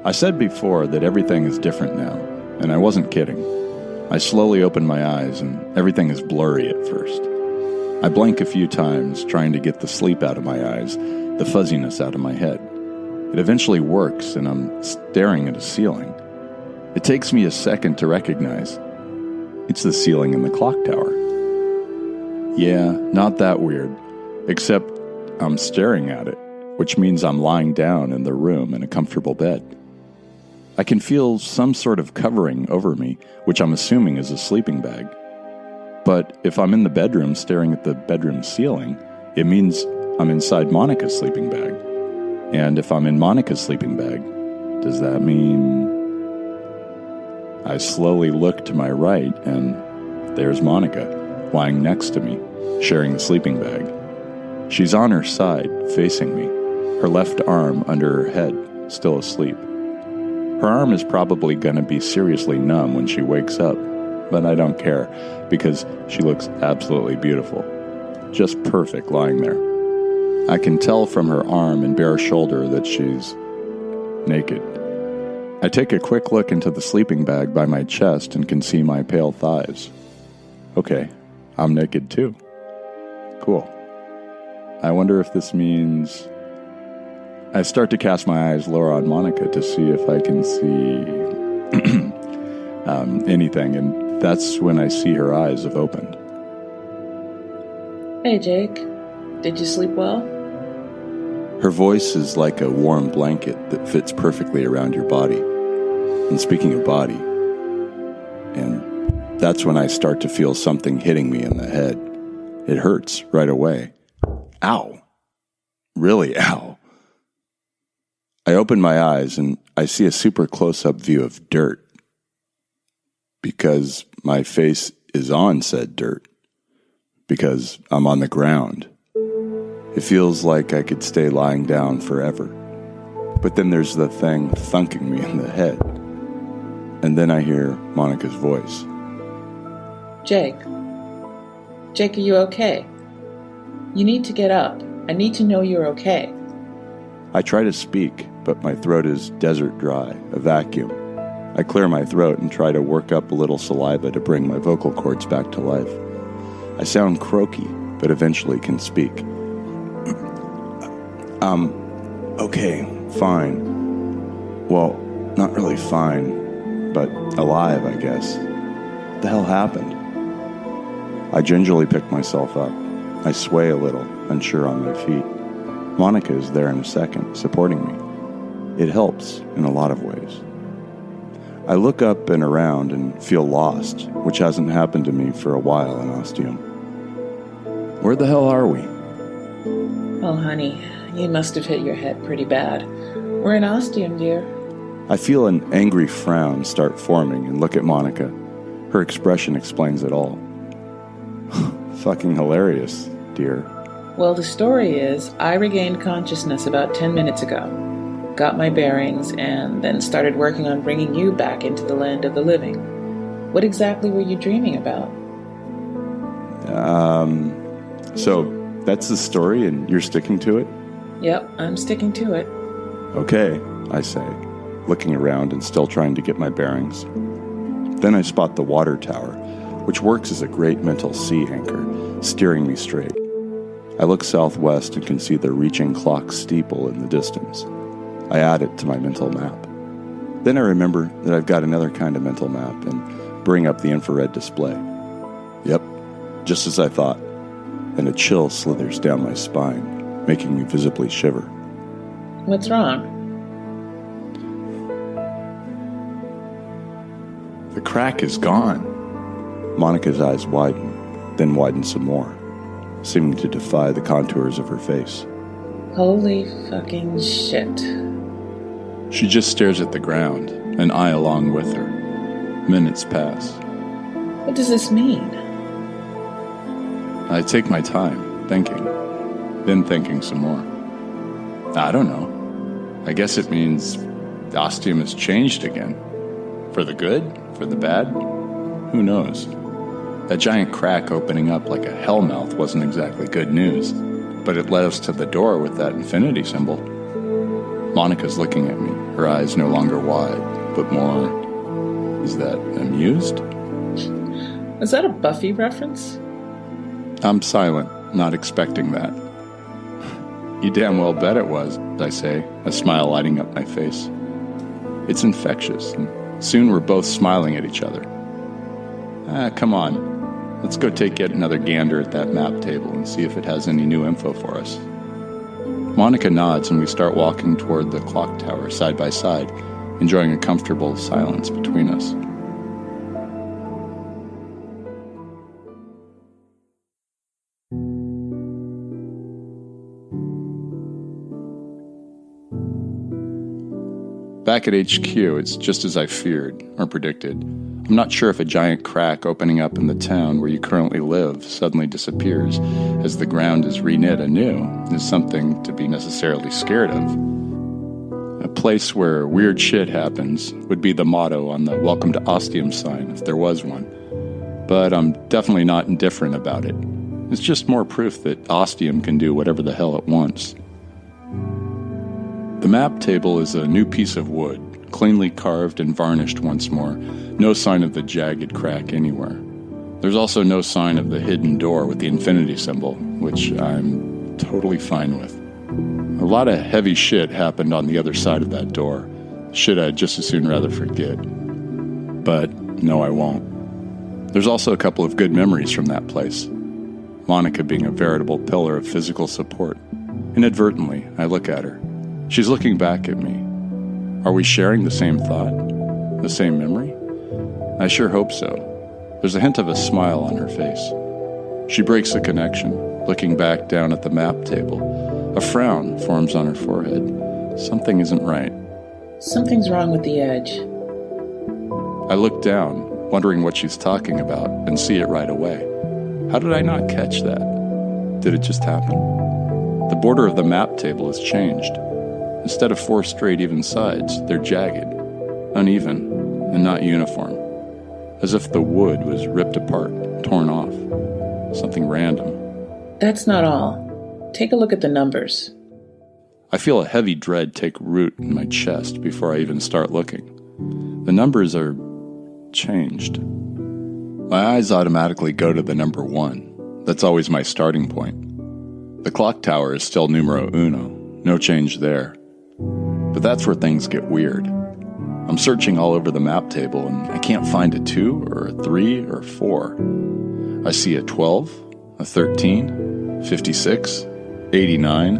I said before that everything is different now, and I wasn't kidding. I slowly open my eyes, and everything is blurry at first. I blink a few times, trying to get the sleep out of my eyes, the fuzziness out of my head. It eventually works, and I'm staring at a ceiling. It takes me a second to recognize. It's the ceiling in the clock tower. Yeah, not that weird, except I'm staring at it, which means I'm lying down in the room in a comfortable bed. I can feel some sort of covering over me, which I'm assuming is a sleeping bag. But if I'm in the bedroom staring at the bedroom ceiling, it means I'm inside Monica's sleeping bag. And if I'm in Monica's sleeping bag, does that mean... I slowly look to my right, and there's Monica, lying next to me, sharing the sleeping bag. She's on her side, facing me, her left arm under her head, still asleep. Her arm is probably going to be seriously numb when she wakes up, but I don't care, because she looks absolutely beautiful. Just perfect lying there. I can tell from her arm and bare shoulder that she's naked. I take a quick look into the sleeping bag by my chest and can see my pale thighs. Okay, I'm naked too. Cool. I wonder if this means... I start to cast my eyes lower on Monica to see if I can see anything, and that's when I see her eyes have opened. Hey, Jake. Did you sleep well? Her voice is like a warm blanket that fits perfectly around your body. And speaking of body, and that's when I start to feel something hitting me in the head. It hurts right away. Ow. Really, ow. I open my eyes and I see a super close-up view of dirt. Because my face is on said dirt. Because I'm on the ground. It feels like I could stay lying down forever. But then there's the thing thunking me in the head. And then I hear Monica's voice. Jake. Jake, are you okay? You need to get up. I need to know you're okay. I try to speak, but my throat is desert dry, a vacuum. I clear my throat and try to work up a little saliva to bring my vocal cords back to life. I sound croaky, but eventually can speak. Okay, fine. Well, not really fine, but alive, I guess. What the hell happened? I gingerly pick myself up. I sway a little, unsure on my feet. Monica is there in a second, supporting me. It helps in a lot of ways. I look up and around and feel lost, which hasn't happened to me for a while in Ostium. Where the hell are we? Oh, honey, you must have hit your head pretty bad. We're in Ostium, dear. I feel an angry frown start forming and look at Monica. Her expression explains it all. Fucking hilarious, dear. Well, the story is, I regained consciousness about 10 minutes ago, got my bearings, and then started working on bringing you back into the land of the living. What exactly were you dreaming about? So that's the story and you're sticking to it? Yep, I'm sticking to it. Okay, I say, looking around and still trying to get my bearings. Then I spot the water tower, which works as a great mental sea anchor, steering me straight. I look southwest and can see the reaching clock steeple in the distance. I add it to my mental map. Then I remember that I've got another kind of mental map and bring up the infrared display. Yep, just as I thought, and a chill slithers down my spine, making me visibly shiver. What's wrong? The crack is gone. Monica's eyes widen, then widen some more, seeming to defy the contours of her face. Holy fucking shit. She just stares at the ground, and I along with her. Minutes pass. What does this mean? I take my time, thinking, then thinking some more. I don't know. I guess it means the Ostium has changed again. For the good? For the bad? Who knows? That giant crack opening up like a hellmouth wasn't exactly good news, but it led us to the door with that infinity symbol. Monica's looking at me, her eyes no longer wide, but more, is that amused? Is that a Buffy reference? I'm silent, not expecting that. You damn well bet it was, I say, a smile lighting up my face. It's infectious, and soon we're both smiling at each other. Come on. Let's go take yet another gander at that map table and see if it has any new info for us. Monica nods and we start walking toward the clock tower side by side, enjoying a comfortable silence between us. Back at HQ, it's just as I feared, or predicted. I'm not sure if a giant crack opening up in the town where you currently live suddenly disappears as the ground is reknit anew is something to be necessarily scared of. A place where weird shit happens would be the motto on the Welcome to Ostium sign if there was one. But I'm definitely not indifferent about it. It's just more proof that Ostium can do whatever the hell it wants. The map table is a new piece of wood, cleanly carved and varnished once more, no sign of the jagged crack anywhere. There's also no sign of the hidden door with the infinity symbol, which I'm totally fine with. A lot of heavy shit happened on the other side of that door, shit I'd just as soon rather forget. But no, I won't. There's also a couple of good memories from that place. Monica being a veritable pillar of physical support. Inadvertently, I look at her. She's looking back at me. Are we sharing the same thought? The same memory? I sure hope so. There's a hint of a smile on her face. She breaks the connection, looking back down at the map table. A frown forms on her forehead. Something isn't right. Something's wrong with the edge. I look down, wondering what she's talking about, and see it right away. How did I not catch that? Did it just happen? The border of the map table has changed. Instead of 4 straight even sides, they're jagged, uneven, and not uniform. As if the wood was ripped apart, torn off. Something random. That's not all. Take a look at the numbers. I feel a heavy dread take root in my chest before I even start looking. The numbers are changed. My eyes automatically go to the number 1. That's always my starting point. The clock tower is still numero uno. No change there. But that's where things get weird. I'm searching all over the map table and I can't find a 2 or a 3 or 4. I see a 12, a 13, 56, 89,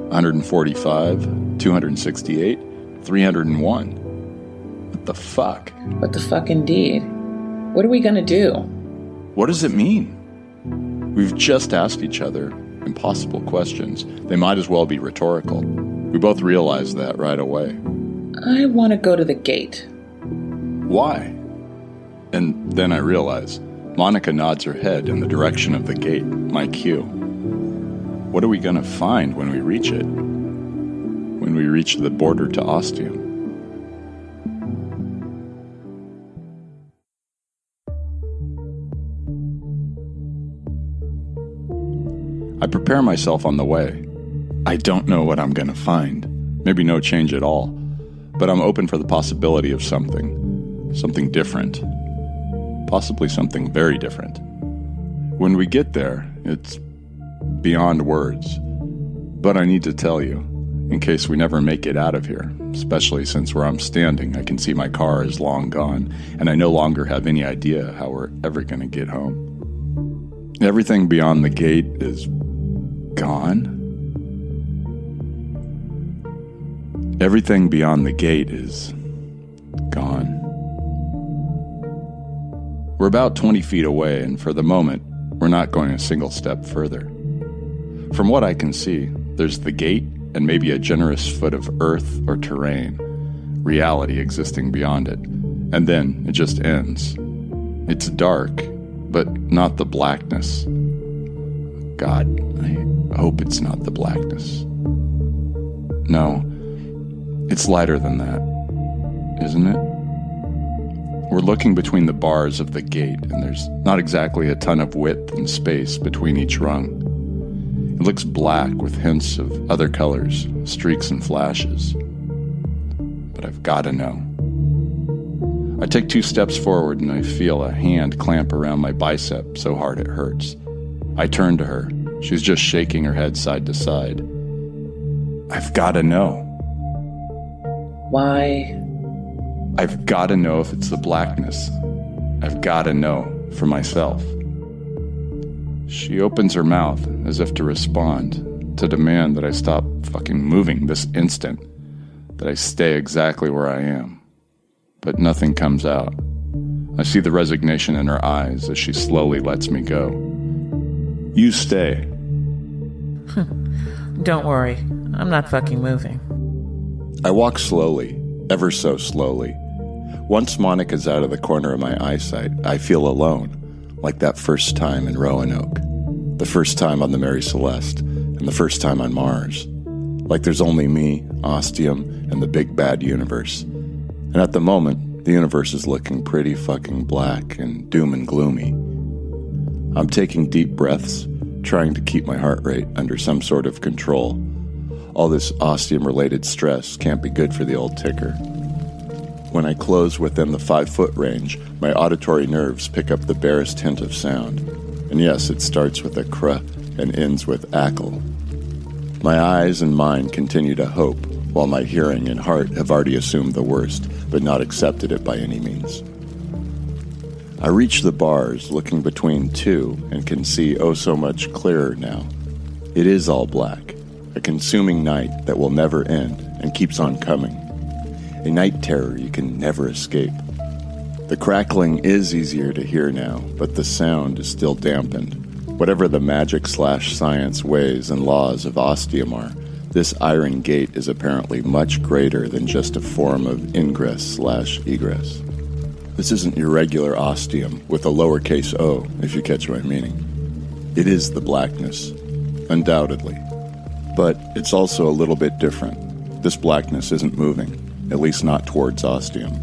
145, 268, 301. What the fuck? What the fuck indeed? What are we gonna do? What does it mean? We've just asked each other impossible questions. They might as well be rhetorical. We both realize that right away. I want to go to the gate. Why? And then I realize Monica nods her head in the direction of the gate, my cue. What are we going to find when we reach it? When we reach the border to Ostium? I prepare myself on the way. I don't know what I'm going to find. Maybe no change at all. But I'm open for the possibility of something different. Possibly something very different. When we get there, it's beyond words. But I need to tell you, in case we never make it out of here, especially since where I'm standing, I can see my car is long gone, and I no longer have any idea how we're ever going to get home. Everything beyond the gate is gone. Everything beyond the gate is gone. We're about 20 feet away, and for the moment, we're not going a single step further. From what I can see, there's the gate and maybe a generous foot of earth or terrain, reality existing beyond it, and then it just ends. It's dark, but not the blackness. God, I hope it's not the blackness. No. It's lighter than that, isn't it? We're looking between the bars of the gate, and there's not exactly a ton of width and space between each rung. It looks black with hints of other colors, streaks and flashes. But I've got to know. I take 2 steps forward and I feel a hand clamp around my bicep so hard it hurts. I turn to her. She's just shaking her head side to side. I've got to know. Why? I've got to know if it's the blackness. I've got to know for myself. She opens her mouth as if to respond, to demand that I stop fucking moving this instant, that I stay exactly where I am. But nothing comes out. I see the resignation in her eyes as she slowly lets me go. You stay. Don't worry, I'm not fucking moving. I walk slowly, ever so slowly. Once Monica's out of the corner of my eyesight, I feel alone, like that first time in Roanoke, the first time on the Mary Celeste, and the first time on Mars. Like there's only me, Ostium, and the big bad universe. And at the moment, the universe is looking pretty fucking black and doom and gloomy. I'm taking deep breaths, trying to keep my heart rate under some sort of control. All this Ostium-related stress can't be good for the old ticker. When I close within the 5-foot range, my auditory nerves pick up the barest hint of sound. And yes, it starts with a cr and ends with ackle. My eyes and mind continue to hope, while my hearing and heart have already assumed the worst, but not accepted it by any means. I reach the bars, looking between 2, and can see oh so much clearer now. It is all black, a consuming night that will never end and keeps on coming. A night terror you can never escape. The crackling is easier to hear now, but the sound is still dampened. Whatever the magic/science ways and laws of Ostium are, this iron gate is apparently much greater than just a form of ingress/egress. This isn't your regular Ostium with a lowercase o, if you catch my meaning. It is the blackness, undoubtedly. But it's also a little bit different. This blackness isn't moving, at least not towards Ostium.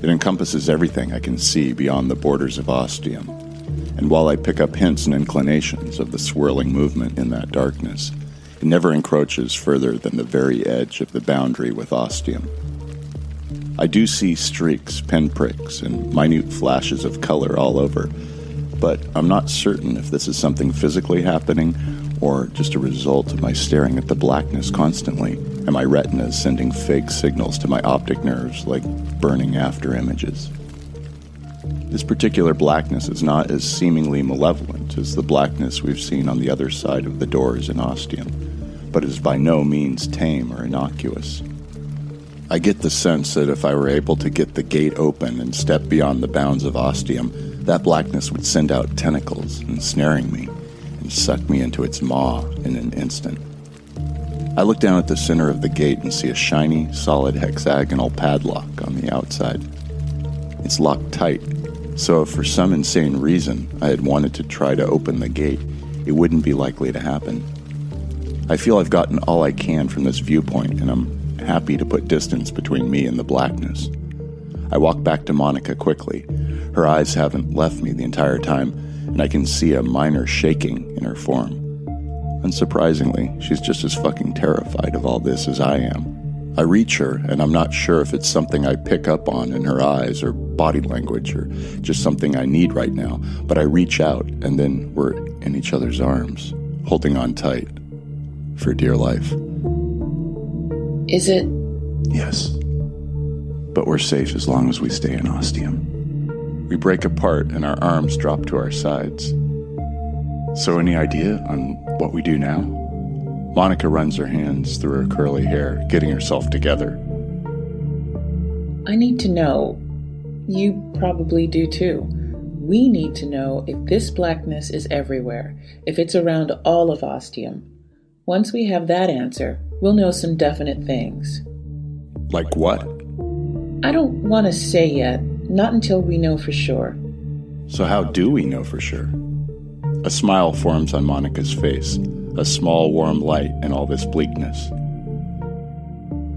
It encompasses everything I can see beyond the borders of Ostium. And while I pick up hints and inclinations of the swirling movement in that darkness, it never encroaches further than the very edge of the boundary with Ostium. I do see streaks, pinpricks, and minute flashes of color all over, but I'm not certain if this is something physically happening or just a result of my staring at the blackness constantly and my retinas sending fake signals to my optic nerves like burning after images. This particular blackness is not as seemingly malevolent as the blackness we've seen on the other side of the doors in Ostium, but is by no means tame or innocuous. I get the sense that if I were able to get the gate open and step beyond the bounds of Ostium, that blackness would send out tentacles, ensnaring me, and suck me into its maw in an instant. I look down at the center of the gate and see a shiny, solid hexagonal padlock on the outside. It's locked tight, so if for some insane reason I had wanted to try to open the gate, it wouldn't be likely to happen. I feel I've gotten all I can from this viewpoint, and I'm happy to put distance between me and the blackness. I walk back to Monica quickly. Her eyes haven't left me the entire time, and I can see a minor shaking in her form. Unsurprisingly, she's just as fucking terrified of all this as I am. I reach her, and I'm not sure if it's something I pick up on in her eyes or body language or just something I need right now, but I reach out, and then we're in each other's arms, holding on tight, for dear life. Is it? Yes. But we're safe as long as we stay in Ostium. We break apart and our arms drop to our sides. So any idea on what we do now? Monica runs her hands through her curly hair, getting herself together. I need to know. You probably do too. We need to know if this blackness is everywhere, if it's around all of Ostium. Once we have that answer, we'll know some definite things. Like what? I don't want to say yet, not until we know for sure. So how do we know for sure? A smile forms on Monica's face, a small warm light in all this bleakness.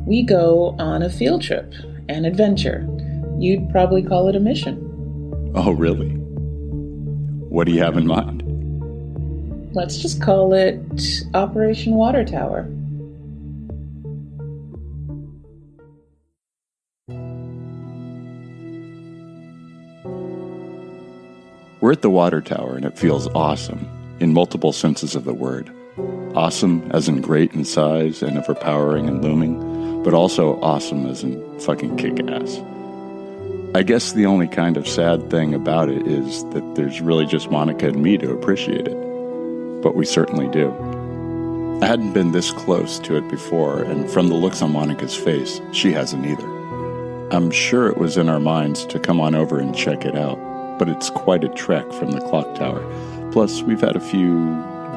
We go on a field trip, an adventure. You'd probably call it a mission. Oh, really? What do you have in mind? Let's just call it Operation Water Tower. We're at the water tower, and it feels awesome, in multiple senses of the word. Awesome as in great in size and overpowering and looming, but also awesome as in fucking kick-ass. I guess the only kind of sad thing about it is that there's really just Monica and me to appreciate it. But we certainly do. I hadn't been this close to it before, and from the looks on Monica's face, she hasn't either. I'm sure it was in our minds to come on over and check it out, but it's quite a trek from the clock tower. Plus, we've had a few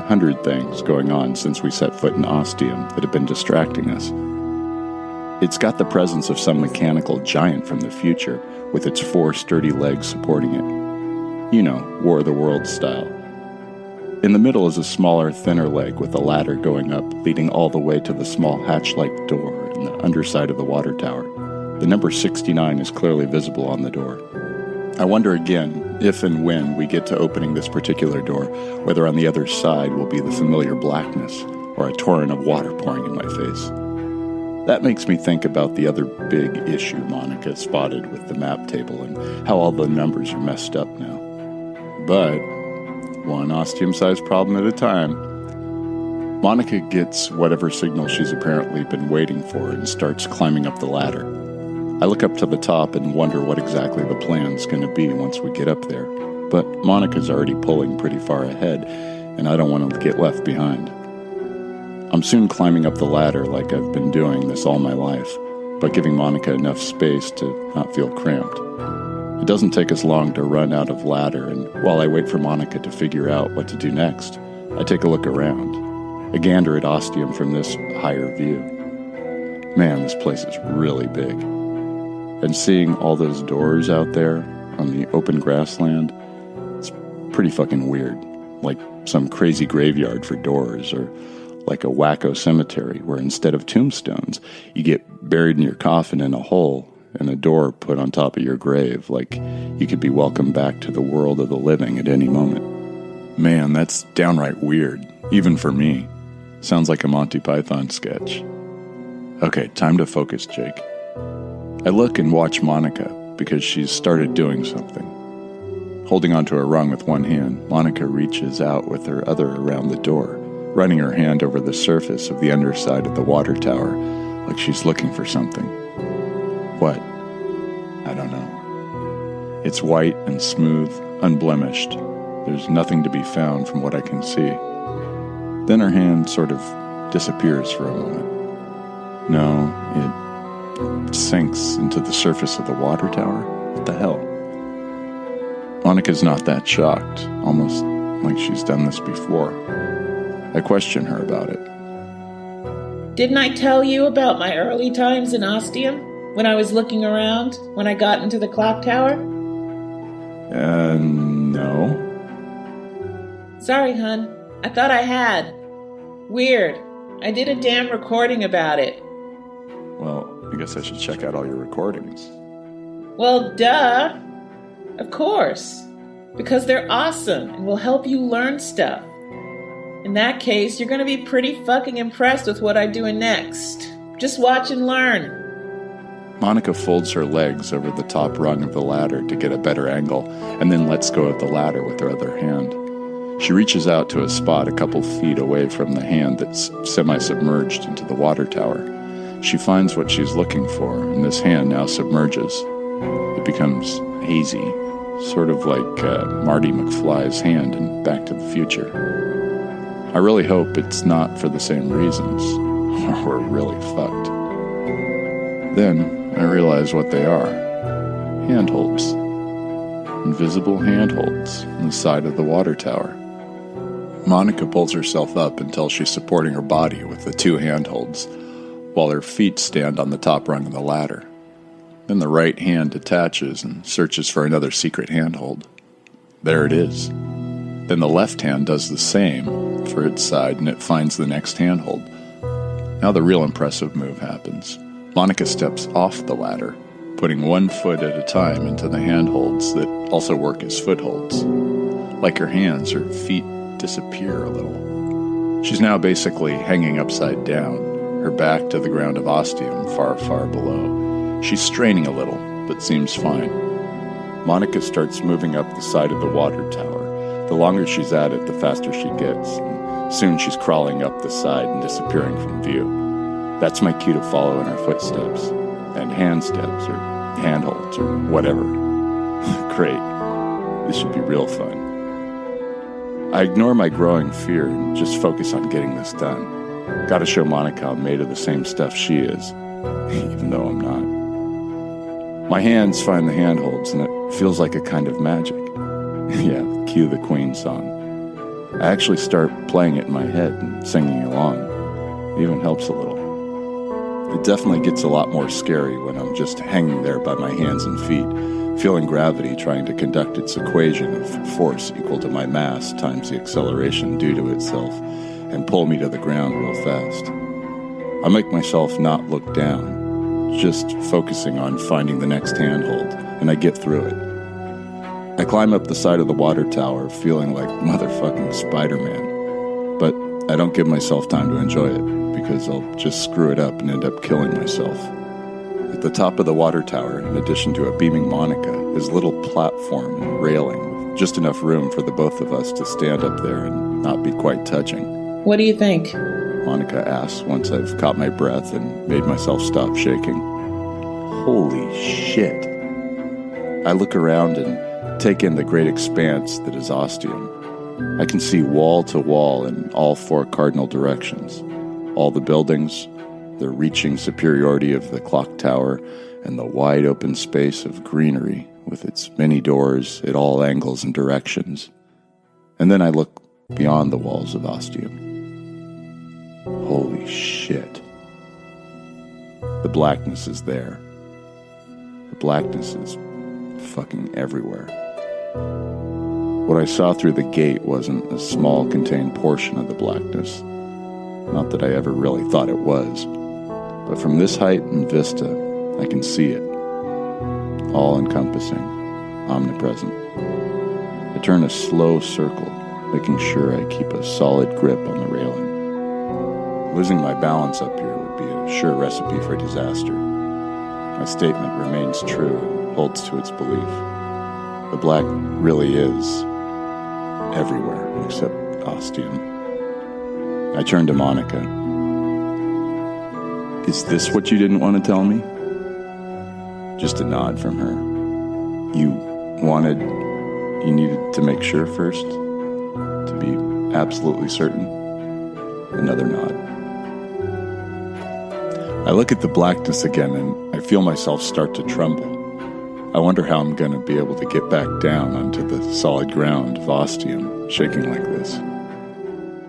hundred things going on since we set foot in Ostium that have been distracting us. It's got the presence of some mechanical giant from the future, with its 4 sturdy legs supporting it. You know, War of the Worlds style. In the middle is a smaller, thinner leg with a ladder going up, leading all the way to the small hatch-like door in the underside of the water tower. The number 69 is clearly visible on the door. I wonder again, if and when we get to opening this particular door, whether on the other side will be the familiar blackness, or a torrent of water pouring in my face. That makes me think about the other big issue Monica spotted with the map table and how all the numbers are messed up now. But one ostium-sized problem at a time. Monica gets whatever signal she's apparently been waiting for and starts climbing up the ladder. I look up to the top and wonder what exactly the plan's going to be once we get up there. But Monica's already pulling pretty far ahead, and I don't want to get left behind. I'm soon climbing up the ladder like I've been doing this all my life, but giving Monica enough space to not feel cramped. It doesn't take us long to run out of ladder, and while I wait for Monica to figure out what to do next, I take a look around, a gander at Ostium from this higher view. Man, this place is really big. And seeing all those doors out there on the open grassland, it's pretty fucking weird. Like some crazy graveyard for doors, or like a wacko cemetery where instead of tombstones, you get buried in your coffin in a hole and a door put on top of your grave, like you could be welcomed back to the world of the living at any moment. Man, that's downright weird, even for me. Sounds like a Monty Python sketch. Okay, time to focus, Jake. I look and watch Monica because she's started doing something. Holding onto a rung with one hand, Monica reaches out with her other around the door, running her hand over the surface of the underside of the water tower like she's looking for something. What? I don't know. It's white and smooth, unblemished. There's nothing to be found from what I can see. Then her hand sort of disappears for a moment. No, it sinks into the surface of the water tower? What the hell? Monica's not that shocked, almost like she's done this before. I question her about it. Didn't I tell you about my early times in Ostium? When I was looking around, when I got into the clock tower? No. Sorry, hun. I thought I had. Weird. I did a damn recording about it. Well, I guess I should check out all your recordings. Well, duh. Of course. Because they're awesome and will help you learn stuff. In that case, you're going to be pretty fucking impressed with what I'm doing next. Just watch and learn. Monica folds her legs over the top rung of the ladder to get a better angle, and then lets go of the ladder with her other hand. She reaches out to a spot a couple feet away from the hand that's semi-submerged into the water tower. She finds what she's looking for, and this hand now submerges. It becomes hazy, sort of like Marty McFly's hand in Back to the Future. I really hope it's not for the same reasons, or we're really fucked. Then I realize what they are. Handholds. Invisible handholds on the side of the water tower. Monica pulls herself up until she's supporting her body with the 2 handholds, while her feet stand on the top rung of the ladder. Then the right hand detaches and searches for another secret handhold. There it is. Then the left hand does the same for its side, and it finds the next handhold. Now the real impressive move happens. Monica steps off the ladder, putting one foot at a time into the handholds that also work as footholds. Like her hands, her feet disappear a little. She's now basically hanging upside down, her back to the ground of Ostium, far, far below. She's straining a little, but seems fine. Monica starts moving up the side of the water tower. The longer she's at it, the faster she gets, and soon she's crawling up the side and disappearing from view. That's my cue to follow in her footsteps, and hand steps, or handholds, or whatever. Great. This should be real fun. I ignore my growing fear and just focus on getting this done. Gotta show Monica I'm made of the same stuff she is, even though I'm not. My hands find the handholds, and it feels like a kind of magic. Yeah, cue the Queen song. I actually start playing it in my head and singing along. It even helps a little. It definitely gets a lot more scary when I'm just hanging there by my hands and feet, feeling gravity trying to conduct its equation of force equal to my mass times the acceleration due to itself and pull me to the ground real fast. I make myself not look down, just focusing on finding the next handhold, and I get through it. I climb up the side of the water tower feeling like motherfucking Spider-Man, but I don't give myself time to enjoy it because I'll just screw it up and end up killing myself. At the top of the water tower, in addition to a beaming Monica, is a little platform and railing with just enough room for the both of us to stand up there and not be quite touching. What do you think? Monica asks once I've caught my breath and made myself stop shaking. Holy shit. I look around and take in the great expanse that is Ostium. I can see wall to wall in all four cardinal directions. All the buildings, the reaching superiority of the clock tower, and the wide open space of greenery with its many doors at all angles and directions. And then I look beyond the walls of Ostium. Holy shit. The blackness is there. The blackness is fucking everywhere. What I saw through the gate wasn't a small contained portion of the blackness. Not that I ever really thought it was. But from this height and vista, I can see it. All-encompassing, omnipresent. I turn a slow circle, making sure I keep a solid grip on the railing. Losing my balance up here would be a sure recipe for disaster. My statement remains true and holds to its belief. The black really is everywhere except Ostium. I turn to Monica. Is this what you didn't want to tell me? Just a nod from her. You needed to make sure first? To be absolutely certain? Another nod. I look at the blackness again and I feel myself start to tremble. I wonder how I'm going to be able to get back down onto the solid ground of Ostium, shaking like this.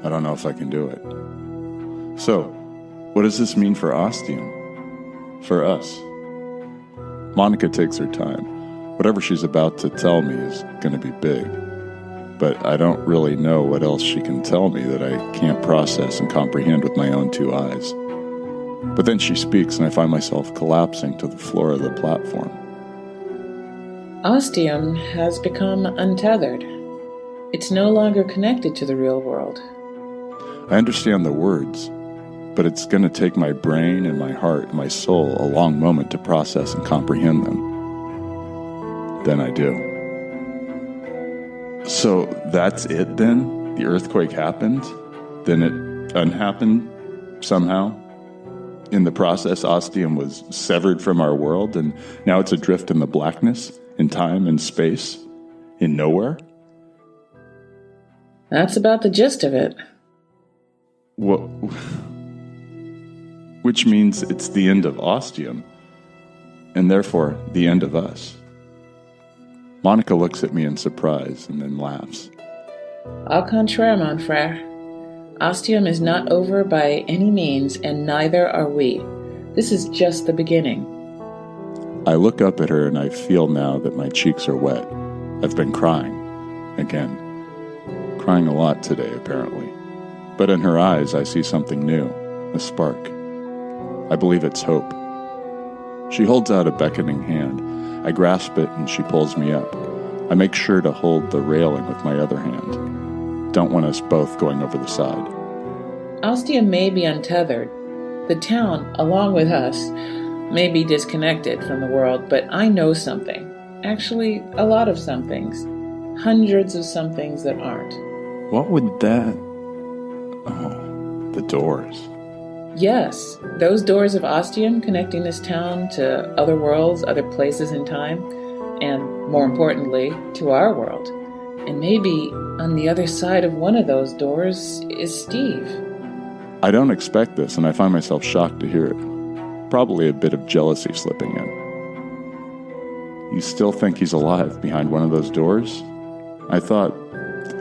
I don't know if I can do it. So, what does this mean for Ostium? For us? Monica takes her time. Whatever she's about to tell me is going to be big. But I don't really know what else she can tell me that I can't process and comprehend with my own two eyes. But then she speaks and I find myself collapsing to the floor of the platform. Ostium has become untethered. It's no longer connected to the real world. I understand the words, but it's going to take my brain and my heart and my soul a long moment to process and comprehend them. Then I do. So that's it then? The earthquake happened? Then it unhappened somehow? In the process, Ostium was severed from our world, and now it's adrift in the blackness, in time and space, in nowhere? That's about the gist of it. What? Which means it's the end of Ostium, and therefore the end of us. Monica looks at me in surprise and then laughs. Au contraire, mon frère. Ostium is not over by any means, and neither are we. This is just the beginning. I look up at her and I feel now that my cheeks are wet. I've been crying. Again. Crying a lot today, apparently. But in her eyes I see something new. A spark. I believe it's hope. She holds out a beckoning hand. I grasp it and she pulls me up. I make sure to hold the railing with my other hand. don't want us both going over the side. Ostium may be untethered. The town, along with us, may be disconnected from the world, but I know something. Actually, a lot of somethings. Hundreds of somethings that aren't. What would that... Oh, the doors. Yes, those doors of Ostium connecting this town to other worlds, other places in time, and, more importantly, to our world. And maybe on the other side of one of those doors is Steve. I don't expect this, and I find myself shocked to hear it. Probably a bit of jealousy slipping in. You still think he's alive behind one of those doors? I thought,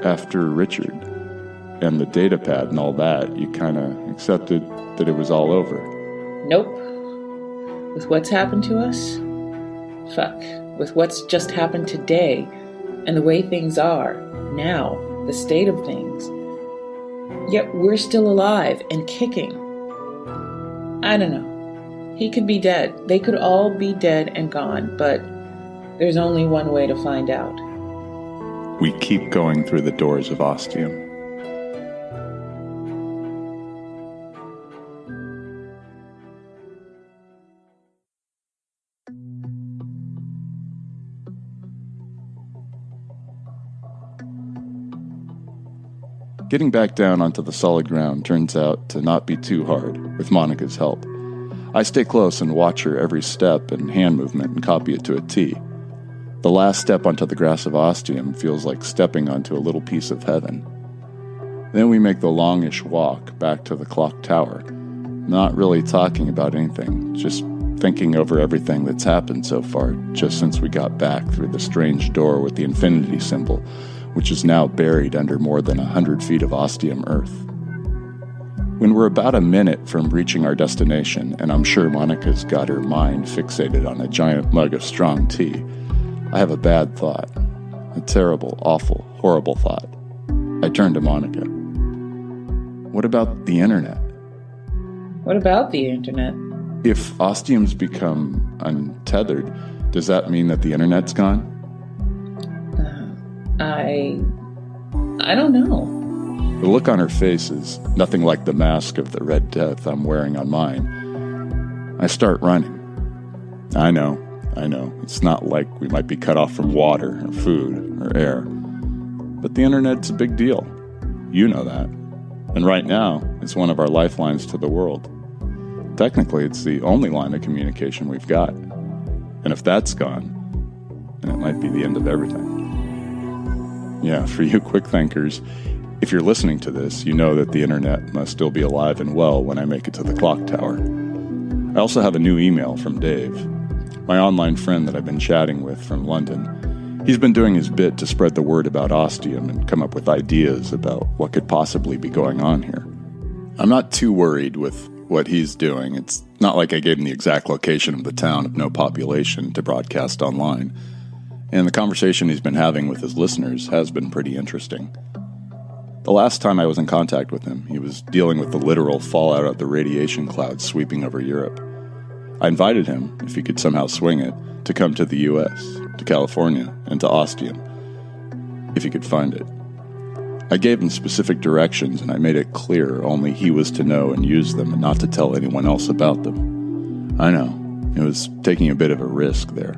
after Richard and the data pad and all that, you kind of accepted that it was all over. Nope. With what's happened to us? Fuck. With what's just happened today, and the way things are, now, the state of things. Yet we're still alive and kicking. I don't know. He could be dead. They could all be dead and gone, but there's only one way to find out. We keep going through the doors of Ostium. Getting back down onto the solid ground turns out to not be too hard, with Monica's help. I stay close and watch her every step and hand movement and copy it to a T. The last step onto the grass of Ostium feels like stepping onto a little piece of heaven. Then we make the longish walk back to the clock tower, not really talking about anything, just thinking over everything that's happened so far, just since we got back through the strange door with the infinity symbol, which is now buried under more than 100 feet of Ostium earth. When we're about a minute from reaching our destination, and I'm sure Monica's got her mind fixated on a giant mug of strong tea, I have a bad thought. A terrible, awful, horrible thought. I turn to Monica. What about the internet? What about the internet? If Ostium's become untethered, does that mean that the internet's gone? I don't know. The look on her face is nothing like the mask of the Red Death I'm wearing on mine. I start running. I know. It's not like we might be cut off from water or food or air. But the internet's a big deal. You know that. And right now, it's one of our lifelines to the world. Technically, it's the only line of communication we've got. And if that's gone, then it might be the end of everything. Yeah, for you quick thinkers, if you're listening to this, you know that the internet must still be alive and well when I make it to the clock tower. I also have a new email from Dave, my online friend that I've been chatting with from London. He's been doing his bit to spread the word about Ostium and come up with ideas about what could possibly be going on here. I'm not too worried with what he's doing. It's not like I gave him the exact location of the town of no population to broadcast online. And the conversation he's been having with his listeners has been pretty interesting. The last time I was in contact with him, he was dealing with the literal fallout of the radiation clouds sweeping over Europe. I invited him, if he could somehow swing it, to come to the U.S., to California, and to Ostium, if he could find it. I gave him specific directions, and I made it clear only he was to know and use them and not to tell anyone else about them. I know, it was taking a bit of a risk there,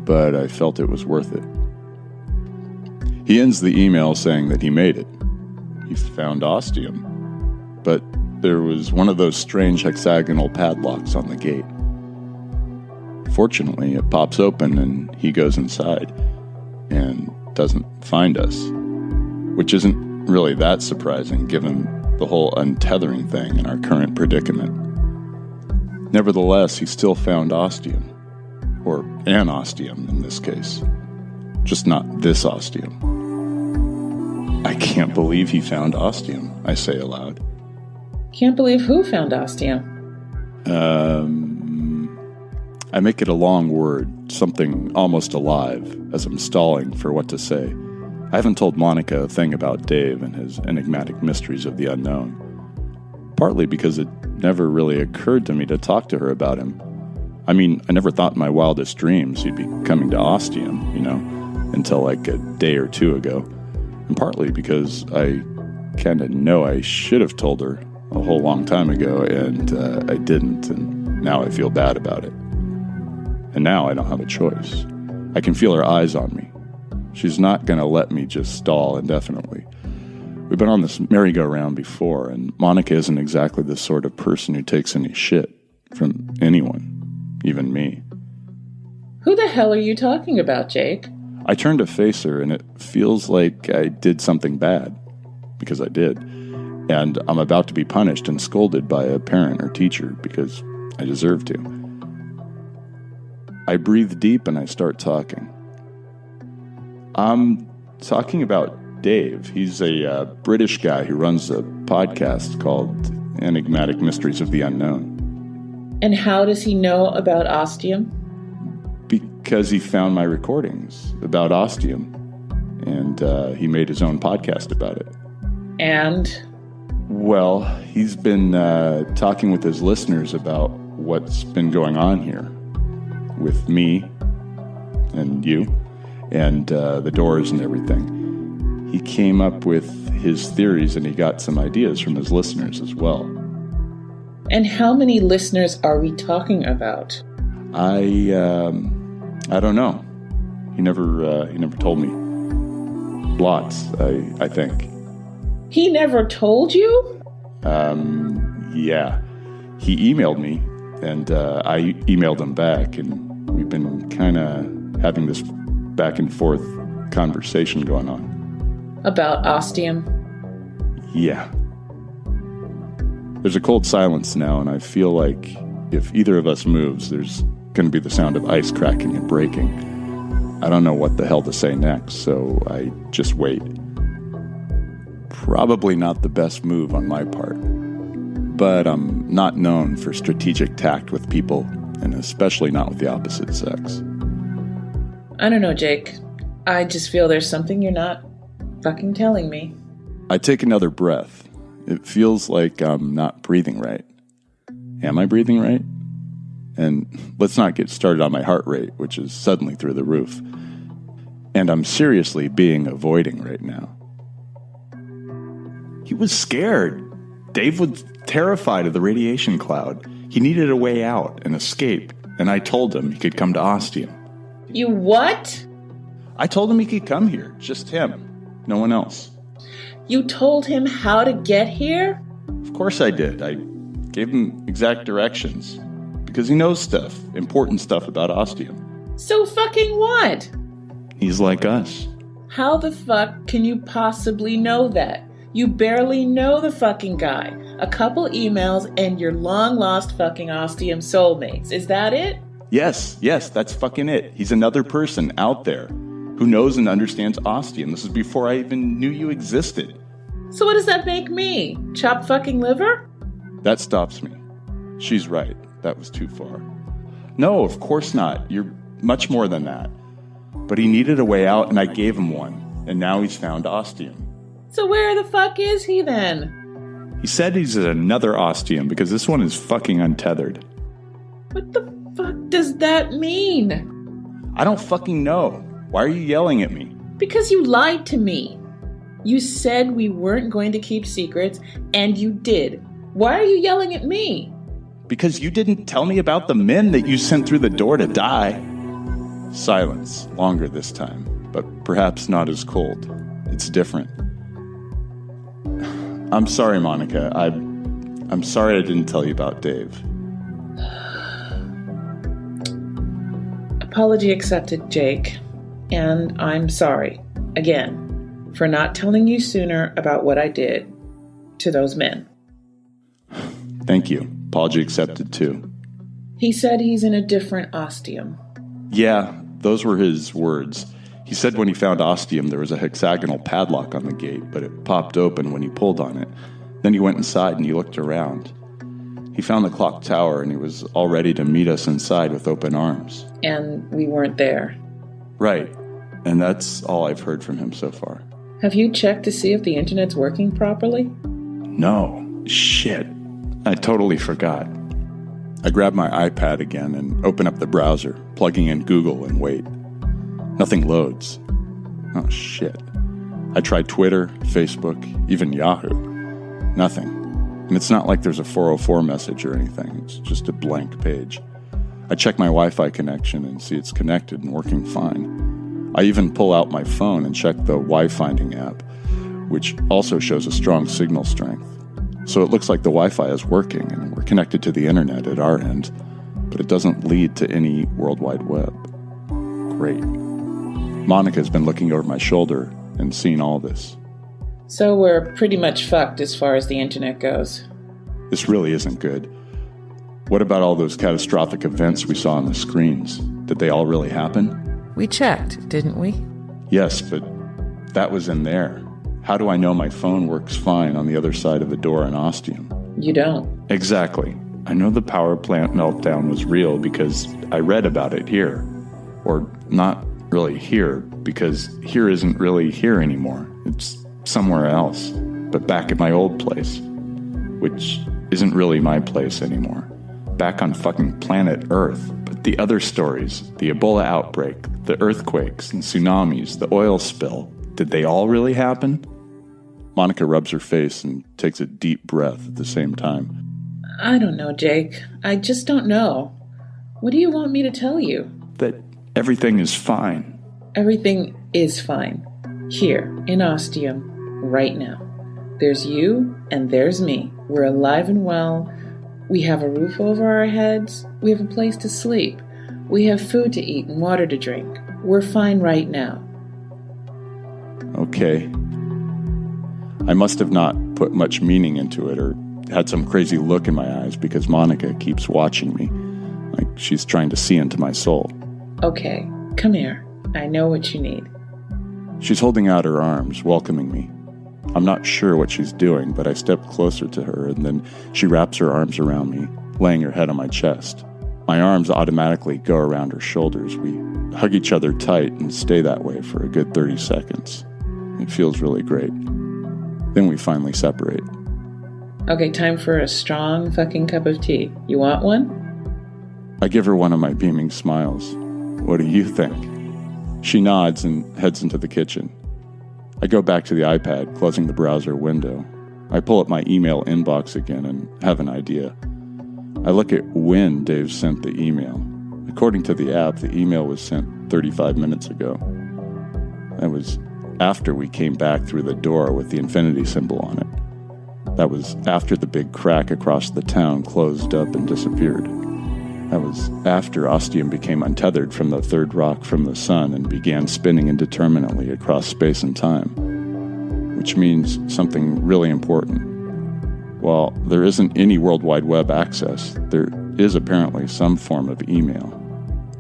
but I felt it was worth it. He ends the email saying that he made it. He found Ostium, but there was one of those strange hexagonal padlocks on the gate. Fortunately, it pops open and he goes inside and doesn't find us, which isn't really that surprising given the whole untethering thing in our current predicament. Nevertheless, he still found Ostium, or an Ostium in this case, just not this Ostium. I can't believe he found Ostium, I say aloud. Can't believe who found Ostium? I make it a long word, something almost alive, as I'm stalling for what to say. I haven't told Monica a thing about Dave and his enigmatic mysteries of the unknown. Partly because it never really occurred to me to talk to her about him. I mean, I never thought in my wildest dreams he'd be coming to Ostium, until like a day or two ago. and partly because I kind of know I should have told her a whole long time ago, and I didn't, and now I feel bad about it. And now I don't have a choice. I can feel her eyes on me. She's not going to let me just stall indefinitely. We've been on this merry-go-round before, and Monica isn't exactly the sort of person who takes any shit from anyone, even me. Who the hell are you talking about, Jake? I turn to face her, and it feels like I did something bad, because I did. And I'm about to be punished and scolded by a parent or teacher because I deserve to. I breathe deep and I start talking. I'm talking about Dave. He's a British guy who runs a podcast called Enigmatic Mysteries of the Unknown. And how does he know about Ostium? Because he found my recordings about Ostium, and he made his own podcast about it. And? Well, he's been talking with his listeners about what's been going on here with me and you and the doors and everything. He came up with his theories, and he got some ideas from his listeners as well. And how many listeners are we talking about? I don't know. He never told me. Lots, I think. He never told you? Yeah. He emailed me, and I emailed him back, and we've been kind of having this back and forth conversation going on. About Ostium? Yeah. There's a cold silence now, and I feel like if either of us moves, there's going to be the sound of ice cracking and breaking. I don't know what the hell to say next, so I just wait. Probably not the best move on my part, but I'm not known for strategic tact with people, and especially not with the opposite sex. I don't know, Jake. I just feel there's something you're not fucking telling me. I take another breath. It feels like I'm not breathing right. Am I breathing right? And let's not get started on my heart rate, which is suddenly through the roof. And I'm seriously being avoiding right now. He was scared. Dave was terrified of the radiation cloud. He needed a way out, an escape, and I told him he could come to Ostium. You what? I told him he could come here, just him, no one else. You told him how to get here? Of course I did. I gave him exact directions, because he knows stuff, important stuff about Ostium. So fucking what? He's like us. How the fuck can you possibly know that? You barely know the fucking guy. A couple emails and your long-lost fucking Ostium soulmates. Is that it? Yes, that's fucking it. He's another person out there who knows and understands Ostium. This is before I even knew you existed. So what does that make me? Chopped fucking liver? That stops me. She's right. That was too far. No, of course not. You're much more than that. But he needed a way out, and I gave him one. And now he's found Ostium. So where the fuck is he then? He said he's at another Ostium because this one is fucking untethered. What the fuck does that mean? I don't fucking know. Why are you yelling at me? Because you lied to me. You said we weren't going to keep secrets, and you did. Why are you yelling at me? Because you didn't tell me about the men that you sent through the door to die. Silence, longer this time, but perhaps not as cold. It's different. I'm sorry, Monica. I'm sorry I didn't tell you about Dave. Apology accepted, Jake. And I'm sorry, again, for not telling you sooner about what I did to those men. Thank you. Apology accepted, too. He said he's in a different Ostium. Yeah, those were his words. He said when he found Ostium, there was a hexagonal padlock on the gate, but it popped open when he pulled on it. Then he went inside and he looked around. He found the clock tower and he was all ready to meet us inside with open arms. And we weren't there. Right. And that's all I've heard from him so far. Have you checked to see if the internet's working properly? No. Shit. I totally forgot. I grab my iPad again and open up the browser, plugging in Google and wait. Nothing loads. Oh, shit. I tried Twitter, Facebook, even Yahoo. Nothing. And it's not like there's a 404 message or anything. It's just a blank page. I check my Wi-Fi connection and see it's connected and working fine. I even pull out my phone and check the Y-Finding app, which also shows a strong signal strength. So it looks like the Wi-Fi is working and we're connected to the internet at our end, but it doesn't lead to any World Wide Web. Great. Monica's been looking over my shoulder and seen all this. So we're pretty much fucked as far as the internet goes. This really isn't good. What about all those catastrophic events we saw on the screens? Did they all really happen? We checked, didn't we? Yes, but that was in there. How do I know my phone works fine on the other side of the door in Ostium? You don't. Exactly. I know the power plant meltdown was real because I read about it here. Or not really here, because here isn't really here anymore. It's somewhere else, but back at my old place, which isn't really my place anymore. Back on fucking planet Earth. But the other stories, the Ebola outbreak, the earthquakes and tsunamis, the oil spill, did they all really happen? Monica rubs her face and takes a deep breath at the same time. I don't know, Jake. I just don't know. What do you want me to tell you? That everything is fine. Everything is fine. Here, in Ostium, right now. There's you and there's me. We're alive and well. We have a roof over our heads. We have a place to sleep. We have food to eat and water to drink. We're fine right now. Okay. I must have not put much meaning into it or had some crazy look in my eyes because Monica keeps watching me, like she's trying to see into my soul. Okay, come here. I know what you need. She's holding out her arms, welcoming me. I'm not sure what she's doing, but I step closer to her, and then she wraps her arms around me, laying her head on my chest. My arms automatically go around her shoulders. We hug each other tight and stay that way for a good 30 seconds. It feels really great. Then we finally separate. Okay, time for a strong fucking cup of tea. You want one? I give her one of my beaming smiles. What do you think? She nods and heads into the kitchen. I go back to the iPad, closing the browser window. I pull up my email inbox again and have an idea. I look at when Dave sent the email. According to the app, the email was sent 35 minutes ago. That was after we came back through the door with the infinity symbol on it. That was after the big crack across the town closed up and disappeared. That was after Ostium became untethered from the third rock from the sun and began spinning indeterminately across space and time. Which means something really important. While there isn't any World Wide Web access, there is apparently some form of email.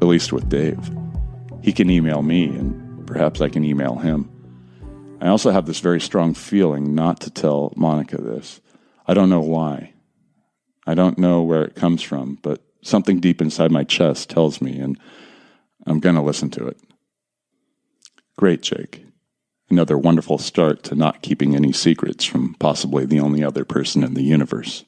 At least with Dave. He can email me, and perhaps I can email him. I also have this very strong feeling not to tell Monica this. I don't know why. I don't know where it comes from, but something deep inside my chest tells me, and I'm going to listen to it. Great, Jake. Another wonderful start to not keeping any secrets from possibly the only other person in the universe.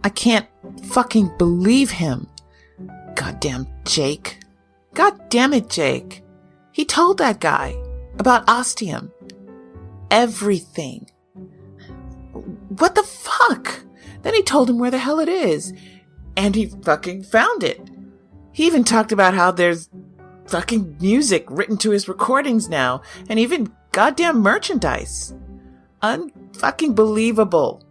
I can't fucking believe him. Goddamn Jake. God damn it, Jake. He told that guy about Ostium. Everything. what the fuck? Then he told him where the hell it is. And he fucking found it. He even talked about how there's fucking music written to his recordings now. And even goddamn merchandise. Unfucking believable.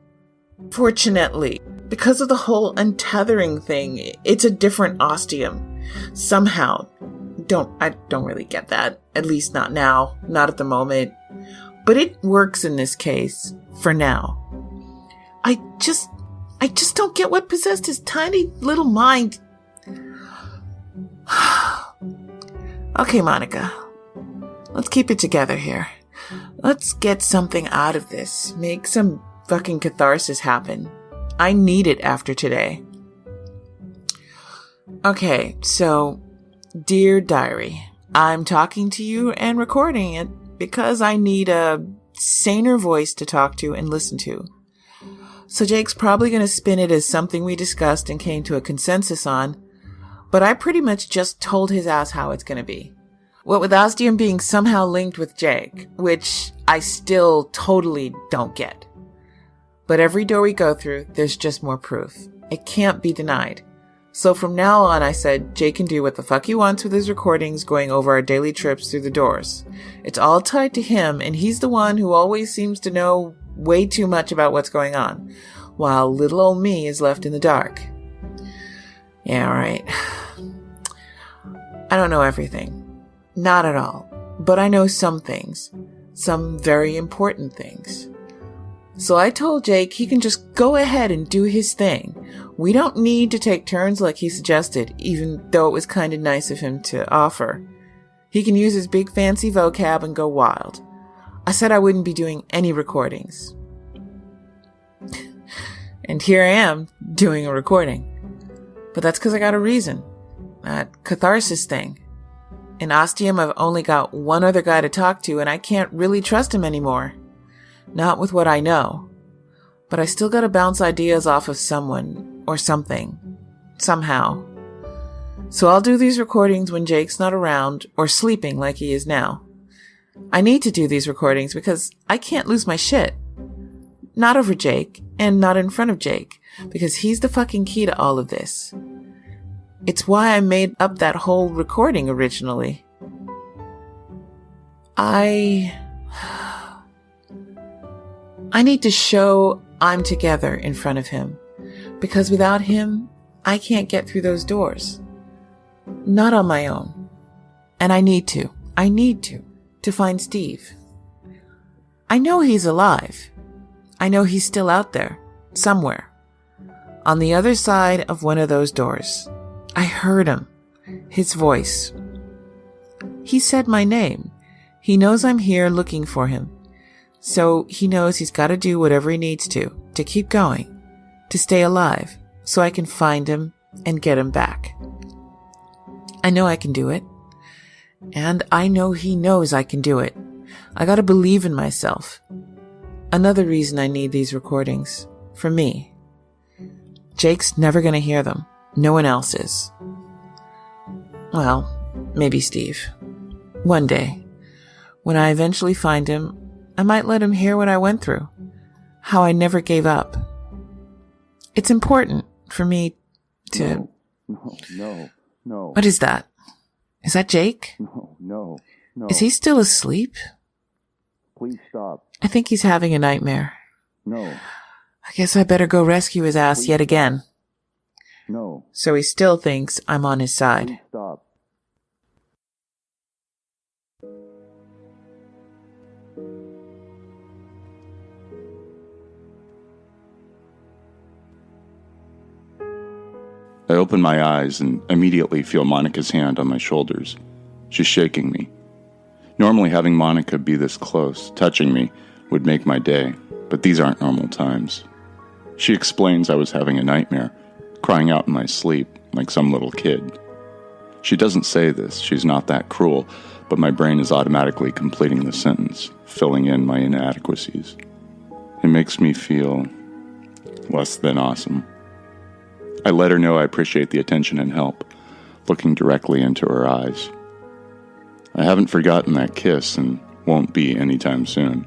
Fortunately, because of the whole untethering thing, it's a different Ostium. Somehow. I don't really get that. At least not now. Not at the moment. But it works in this case. For now. I just don't get what possessed his tiny little mind. Okay, Monica. Let's keep it together here. Let's get something out of this. Make some fucking catharsis happen. I need it after today. Okay, so, dear diary, I'm talking to you and recording it because I need a saner voice to talk to and listen to. So Jake's probably going to spin it as something we discussed and came to a consensus on, but I pretty much just told his ass how it's going to be. What with Ostium being somehow linked with Jake, which I still totally don't get. But every door we go through, there's just more proof. It can't be denied. So from now on, I said Jake can do what the fuck he wants with his recordings going over our daily trips through the doors. It's all tied to him, and he's the one who always seems to know way too much about what's going on, while little old me is left in the dark. Yeah, right. I don't know everything. Not at all. But I know some things. Some very important things. So I told Jake he can just go ahead and do his thing. We don't need to take turns like he suggested, even though it was kind of nice of him to offer. He can use his big fancy vocab and go wild. I said I wouldn't be doing any recordings. And here I am, doing a recording. But that's because I got a reason. That catharsis thing. In Ostium, I've only got one other guy to talk to, and I can't really trust him anymore. Not with what I know. But I still gotta bounce ideas off of someone, or something. Somehow. So I'll do these recordings when Jake's not around, or sleeping like he is now. I need to do these recordings because I can't lose my shit. Not over Jake, and not in front of Jake, because he's the fucking key to all of this. It's why I made up that whole recording originally. I need to show I'm together in front of him, because without him, I can't get through those doors. Not on my own. And I need to find Steve. I know he's alive. I know he's still out there, somewhere. On the other side of one of those doors. I heard him. His voice. He said my name. He knows I'm here looking for him. So he knows he's got to do whatever he needs to keep going, to stay alive, so I can find him and get him back. I know I can do it. And I know he knows I can do it. I gotta believe in myself. Another reason I need these recordings. For me. Jake's never gonna hear them. No one else is. Well, maybe Steve. One day. When I eventually find him, I might let him hear what I went through. How I never gave up. It's important for me to... No. What is that? Is that Jake? No. Is he still asleep? Please stop. I think he's having a nightmare. No. I guess I better go rescue his ass yet again. No. So he still thinks I'm on his side. Please stop. I open my eyes and immediately feel Monica's hand on my shoulders. She's shaking me. Normally having Monica be this close, touching me, would make my day, but these aren't normal times. She explains I was having a nightmare, crying out in my sleep like some little kid. She doesn't say this, she's not that cruel, but my brain is automatically completing the sentence, filling in my inadequacies. It makes me feel less than awesome. I let her know I appreciate the attention and help, looking directly into her eyes. I haven't forgotten that kiss and won't be anytime soon.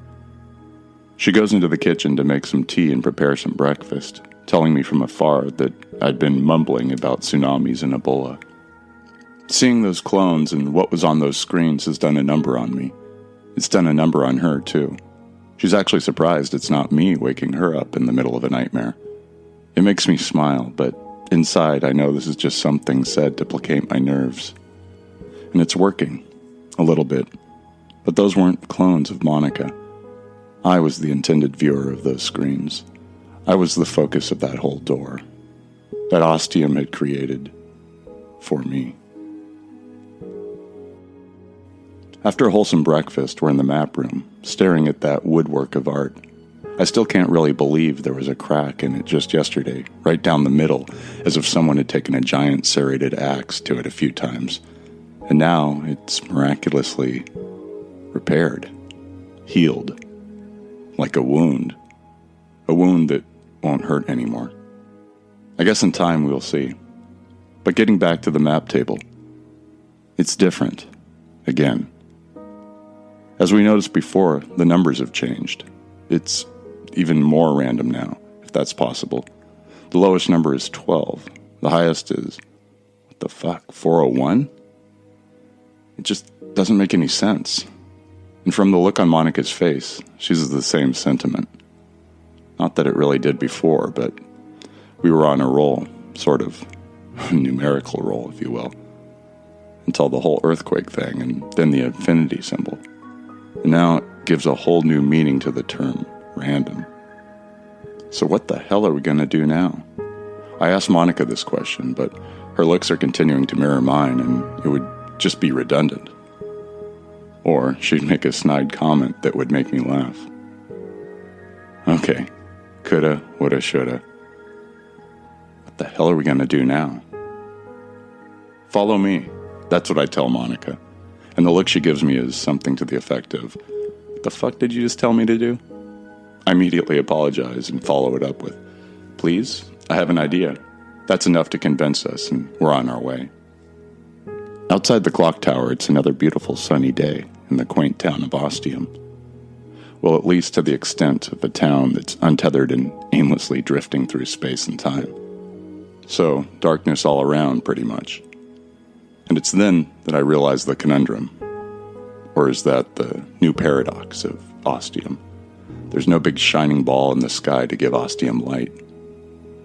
She goes into the kitchen to make some tea and prepare some breakfast, telling me from afar that I'd been mumbling about tsunamis and Ebola. Seeing those clones and what was on those screens has done a number on me. It's done a number on her, too. She's actually surprised it's not me waking her up in the middle of a nightmare. It makes me smile, but inside I know this is just something said to placate my nerves. And it's working, a little bit. But those weren't clones of Monica. I was the intended viewer of those screens. I was the focus of that whole door that Ostium had created for me. After a wholesome breakfast, we're in the map room, staring at that woodwork of art. I still can't really believe there was a crack in it just yesterday, right down the middle, as if someone had taken a giant serrated axe to it a few times. And now it's miraculously repaired, healed, like a wound that won't hurt anymore. I guess in time we'll see. But getting back to the map table, it's different, again. As we noticed before, the numbers have changed. It's even more random now, if that's possible. The lowest number is 12. The highest is, 401? It just doesn't make any sense. And from the look on Monica's face, she's the same sentiment. Not that it really did before, but we were on a roll, sort of a numerical roll, if you will, until the whole earthquake thing and then the infinity symbol. And now it gives a whole new meaning to the term random. So what the hell are we going to do now? I asked Monica this question, but her looks are continuing to mirror mine, and it would just be redundant. Or she'd make a snide comment that would make me laugh. Okay, coulda, woulda, shoulda. What the hell are we going to do now? Follow me. That's what I tell Monica. And the look she gives me is something to the effect of, what the fuck did you just tell me to do? I immediately apologize and follow it up with, please, I have an idea. That's enough to convince us, and we're on our way. Outside the clock tower, it's another beautiful sunny day in the quaint town of Ostium. Well, at least to the extent of a town that's untethered and aimlessly drifting through space and time. So, darkness all around, pretty much. And it's then that I realize the conundrum. Or is that the new paradox of Ostium? There's no big shining ball in the sky to give Ostium light.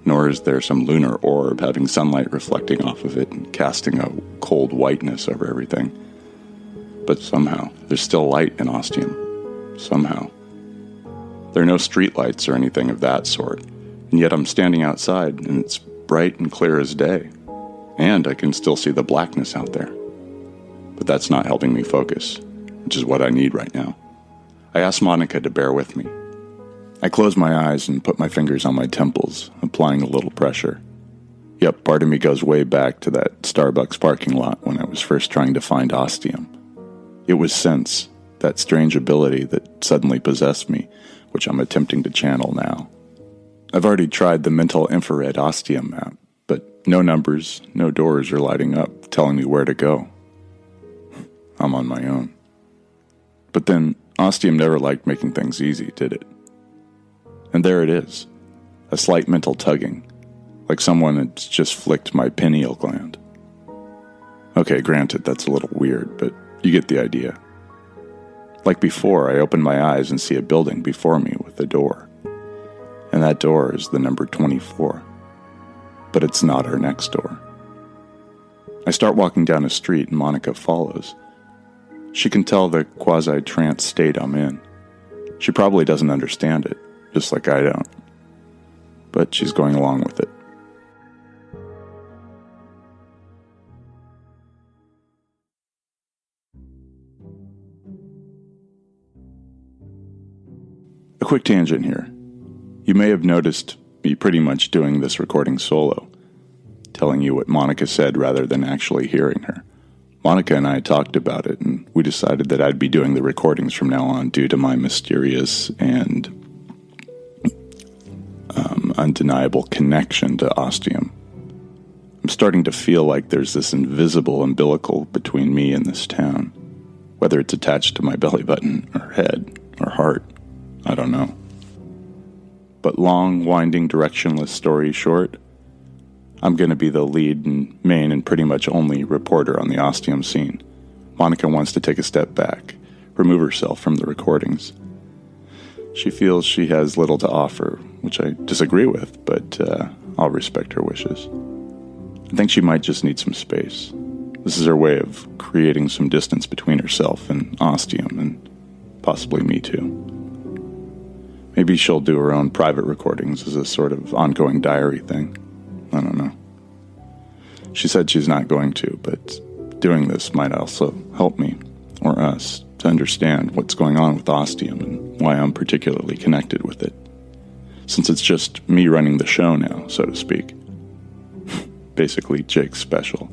Nor is there some lunar orb having sunlight reflecting off of it and casting a cold whiteness over everything. But somehow, there's still light in Ostium. Somehow. There are no streetlights or anything of that sort, and yet I'm standing outside and it's bright and clear as day. And I can still see the blackness out there. But that's not helping me focus, which is what I need right now. I asked Monica to bear with me. I close my eyes and put my fingers on my temples, applying a little pressure. Yep, part of me goes way back to that Starbucks parking lot when I was first trying to find Ostium. It was sense, that strange ability that suddenly possessed me, which I'm attempting to channel now. I've already tried the mental infrared Ostium map, but no numbers, no doors are lighting up, telling me where to go. I'm on my own. But then, Ostium never liked making things easy, did it? And there it is, a slight mental tugging, like someone had just flicked my pineal gland. Okay, granted, that's a little weird, but you get the idea. Like before, I open my eyes and see a building before me with a door. And that door is the number 24. But it's not our next door. I start walking down a street and Monica follows. She can tell the quasi-trance state I'm in. She probably doesn't understand it, just like I don't. But she's going along with it. A quick tangent here. You may have noticed me pretty much doing this recording solo, telling you what Monica said rather than actually hearing her. Monica and I talked about it, and we decided that I'd be doing the recordings from now on due to my mysterious and undeniable connection to Ostium. I'm starting to feel like there's this invisible umbilical between me and this town, whether it's attached to my belly button or head or heart. I don't know. but long, winding, directionless story short, I'm going to be the lead and main and pretty much only reporter on the Ostium scene. Monica wants to take a step back, remove herself from the recordings. She feels she has little to offer, which I disagree with, but I'll respect her wishes. I think she might just need some space. This is her way of creating some distance between herself and Ostium, and possibly me too. Maybe she'll do her own private recordings as a sort of ongoing diary thing. I don't know. She said she's not going to, but doing this might also help me, or us, to understand what's going on with Ostium and why I'm particularly connected with it. Since it's just me running the show now, so to speak. Basically, Jake's special.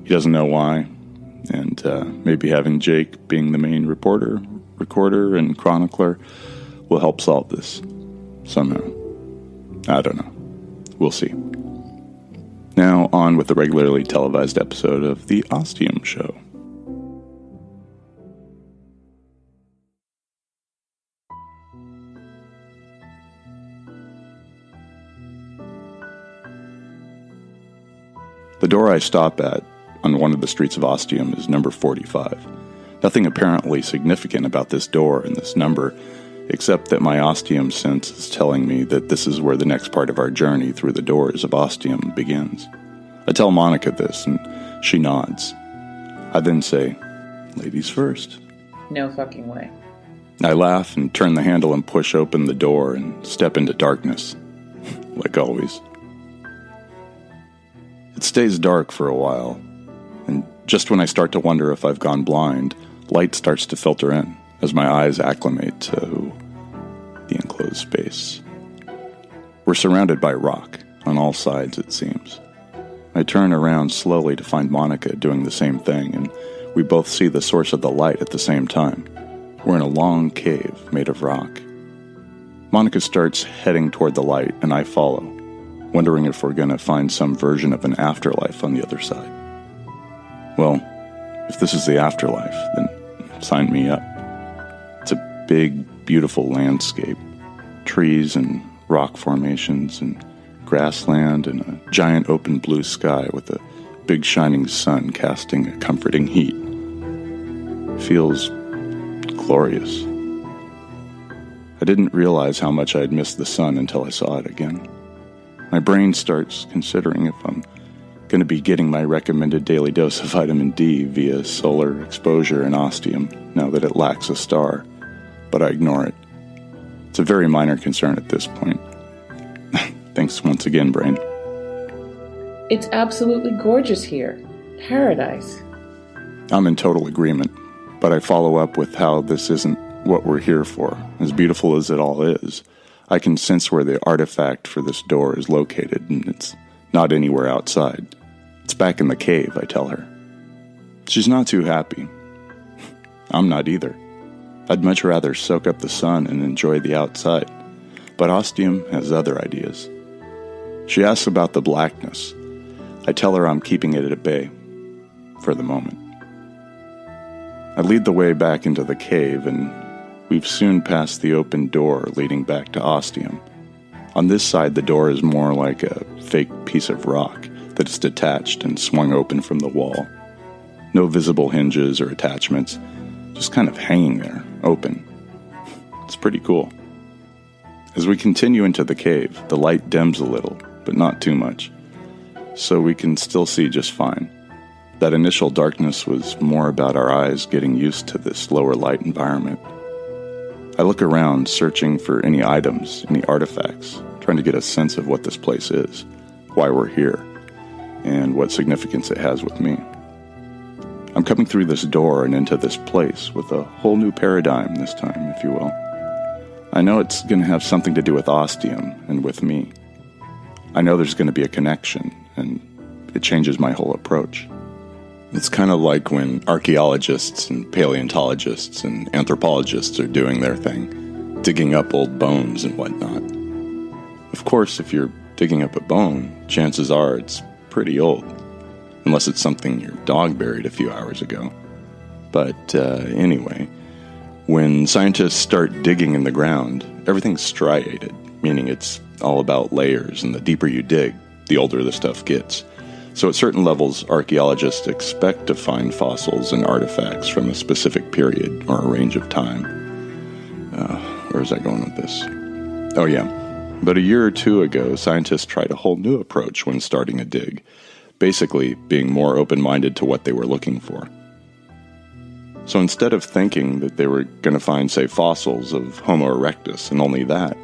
He doesn't know why, and maybe having Jake being the main reporter, recorder, and chronicler will help solve this somehow. I don't know. We'll see. Now on with the regularly televised episode of The Ostium Show. The door I stop at on one of the streets of Ostium is number 45. Nothing apparently significant about this door and this number, except that my Ostium sense is telling me that this is where the next part of our journey through the doors of Ostium begins. I tell Monica this, and she nods. I then say, "Ladies first." No fucking way. I laugh and turn the handle and push open the door and step into darkness, like always. It stays dark for a while, and just when I start to wonder if I've gone blind, light starts to filter in as my eyes acclimate to the enclosed space. We're surrounded by rock on all sides, it seems. I turn around slowly to find Monica doing the same thing, and we both see the source of the light at the same time. We're in a long cave made of rock. Monica starts heading toward the light, and I follow, wondering if we're going to find some version of an afterlife on the other side. Well, if this is the afterlife, then sign me up. It's a big, beautiful landscape. Trees and rock formations and grassland and a giant open blue sky with a big shining sun casting a comforting heat. Feels glorious. I didn't realize how much I'd missed the sun until I saw it again. My brain starts considering if I'm going to be getting my recommended daily dose of vitamin D via solar exposure in Ostium now that it lacks a star, but I ignore it. It's a very minor concern at this point. Thanks once again, brain. It's absolutely gorgeous here. Paradise. I'm in total agreement, but I follow up with how this isn't what we're here for. As beautiful as it all is, I can sense where the artifact for this door is located, and it's not anywhere outside. It's back in the cave, I tell her. She's not too happy. I'm not either. I'd much rather soak up the sun and enjoy the outside, but Ostium has other ideas. She asks about the blackness. I tell her I'm keeping it at bay, for the moment. I lead the way back into the cave, and we've soon passed the open door leading back to Ostium. On this side, the door is more like a fake piece of rock that is detached and swung open from the wall. No visible hinges or attachments, just kind of hanging there, open. It's pretty cool. As we continue into the cave, the light dims a little, but not too much, so we can still see just fine. That initial darkness was more about our eyes getting used to this lower light environment. I look around, searching for any items, any artifacts, trying to get a sense of what this place is, why we're here, and what significance it has with me. I'm coming through this door and into this place with a whole new paradigm this time, if you will. I know it's going to have something to do with Ostium and with me. I know there's going to be a connection, and it changes my whole approach. It's kind of like when archaeologists and paleontologists and anthropologists are doing their thing, digging up old bones and whatnot. Of course, if you're digging up a bone, chances are it's pretty old, unless it's something your dog buried a few hours ago. But anyway, when scientists start digging in the ground, everything's striated, meaning it's all about layers, and the deeper you dig, the older the stuff gets. So at certain levels, archaeologists expect to find fossils and artifacts from a specific period or a range of time. Where was I going with this? Oh yeah. But a year or two ago, scientists tried a whole new approach when starting a dig, basically being more open-minded to what they were looking for. So instead of thinking that they were going to find, say, fossils of Homo erectus and only that,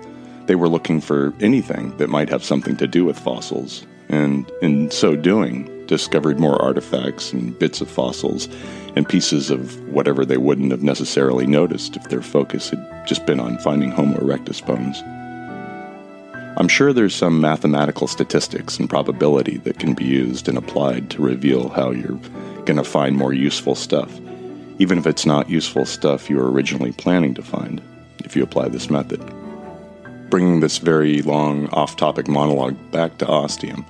they were looking for anything that might have something to do with fossils, and in so doing, discovered more artifacts and bits of fossils and pieces of whatever they wouldn't have necessarily noticed if their focus had just been on finding Homo erectus bones. I'm sure there's some mathematical statistics and probability that can be used and applied to reveal how you're going to find more useful stuff, even if it's not useful stuff you were originally planning to find, if you apply this method. Bringing this very long off-topic monologue back to Ostium.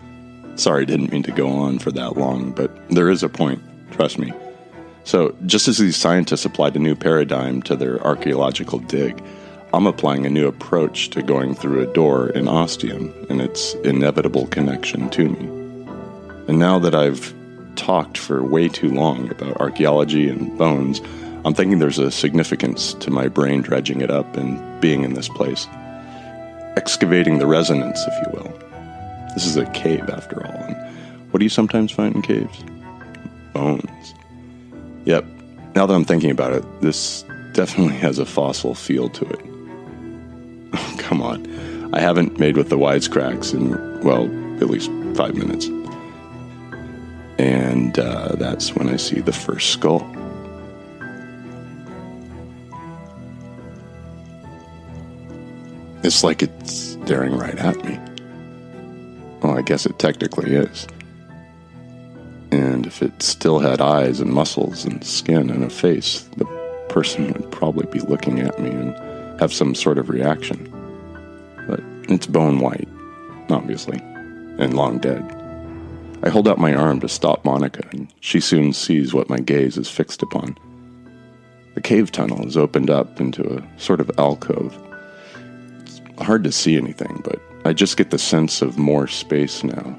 Sorry, I didn't mean to go on for that long, but there is a point, trust me. So, just as these scientists applied a new paradigm to their archaeological dig, I'm applying a new approach to going through a door in Ostium and its inevitable connection to me. And now that I've talked for way too long about archaeology and bones, I'm thinking there's a significance to my brain dredging it up and being in this place. Excavating the resonance, if you will. This is a cave, after all, and what do you sometimes find in caves? Bones. Yep, now that I'm thinking about it, this definitely has a fossil feel to it. Oh, come on. I haven't made with the wisecracks in, well, at least 5 minutes. And that's when I see the first skull. It's like it's staring right at me. Well, I guess it technically is. And if it still had eyes and muscles and skin and a face, the person would probably be looking at me and have some sort of reaction. But it's bone white, obviously, and long dead. I hold out my arm to stop Monica, and she soon sees what my gaze is fixed upon. The cave tunnel is opened up into a sort of alcove. It's hard to see anything, but I just get the sense of more space now.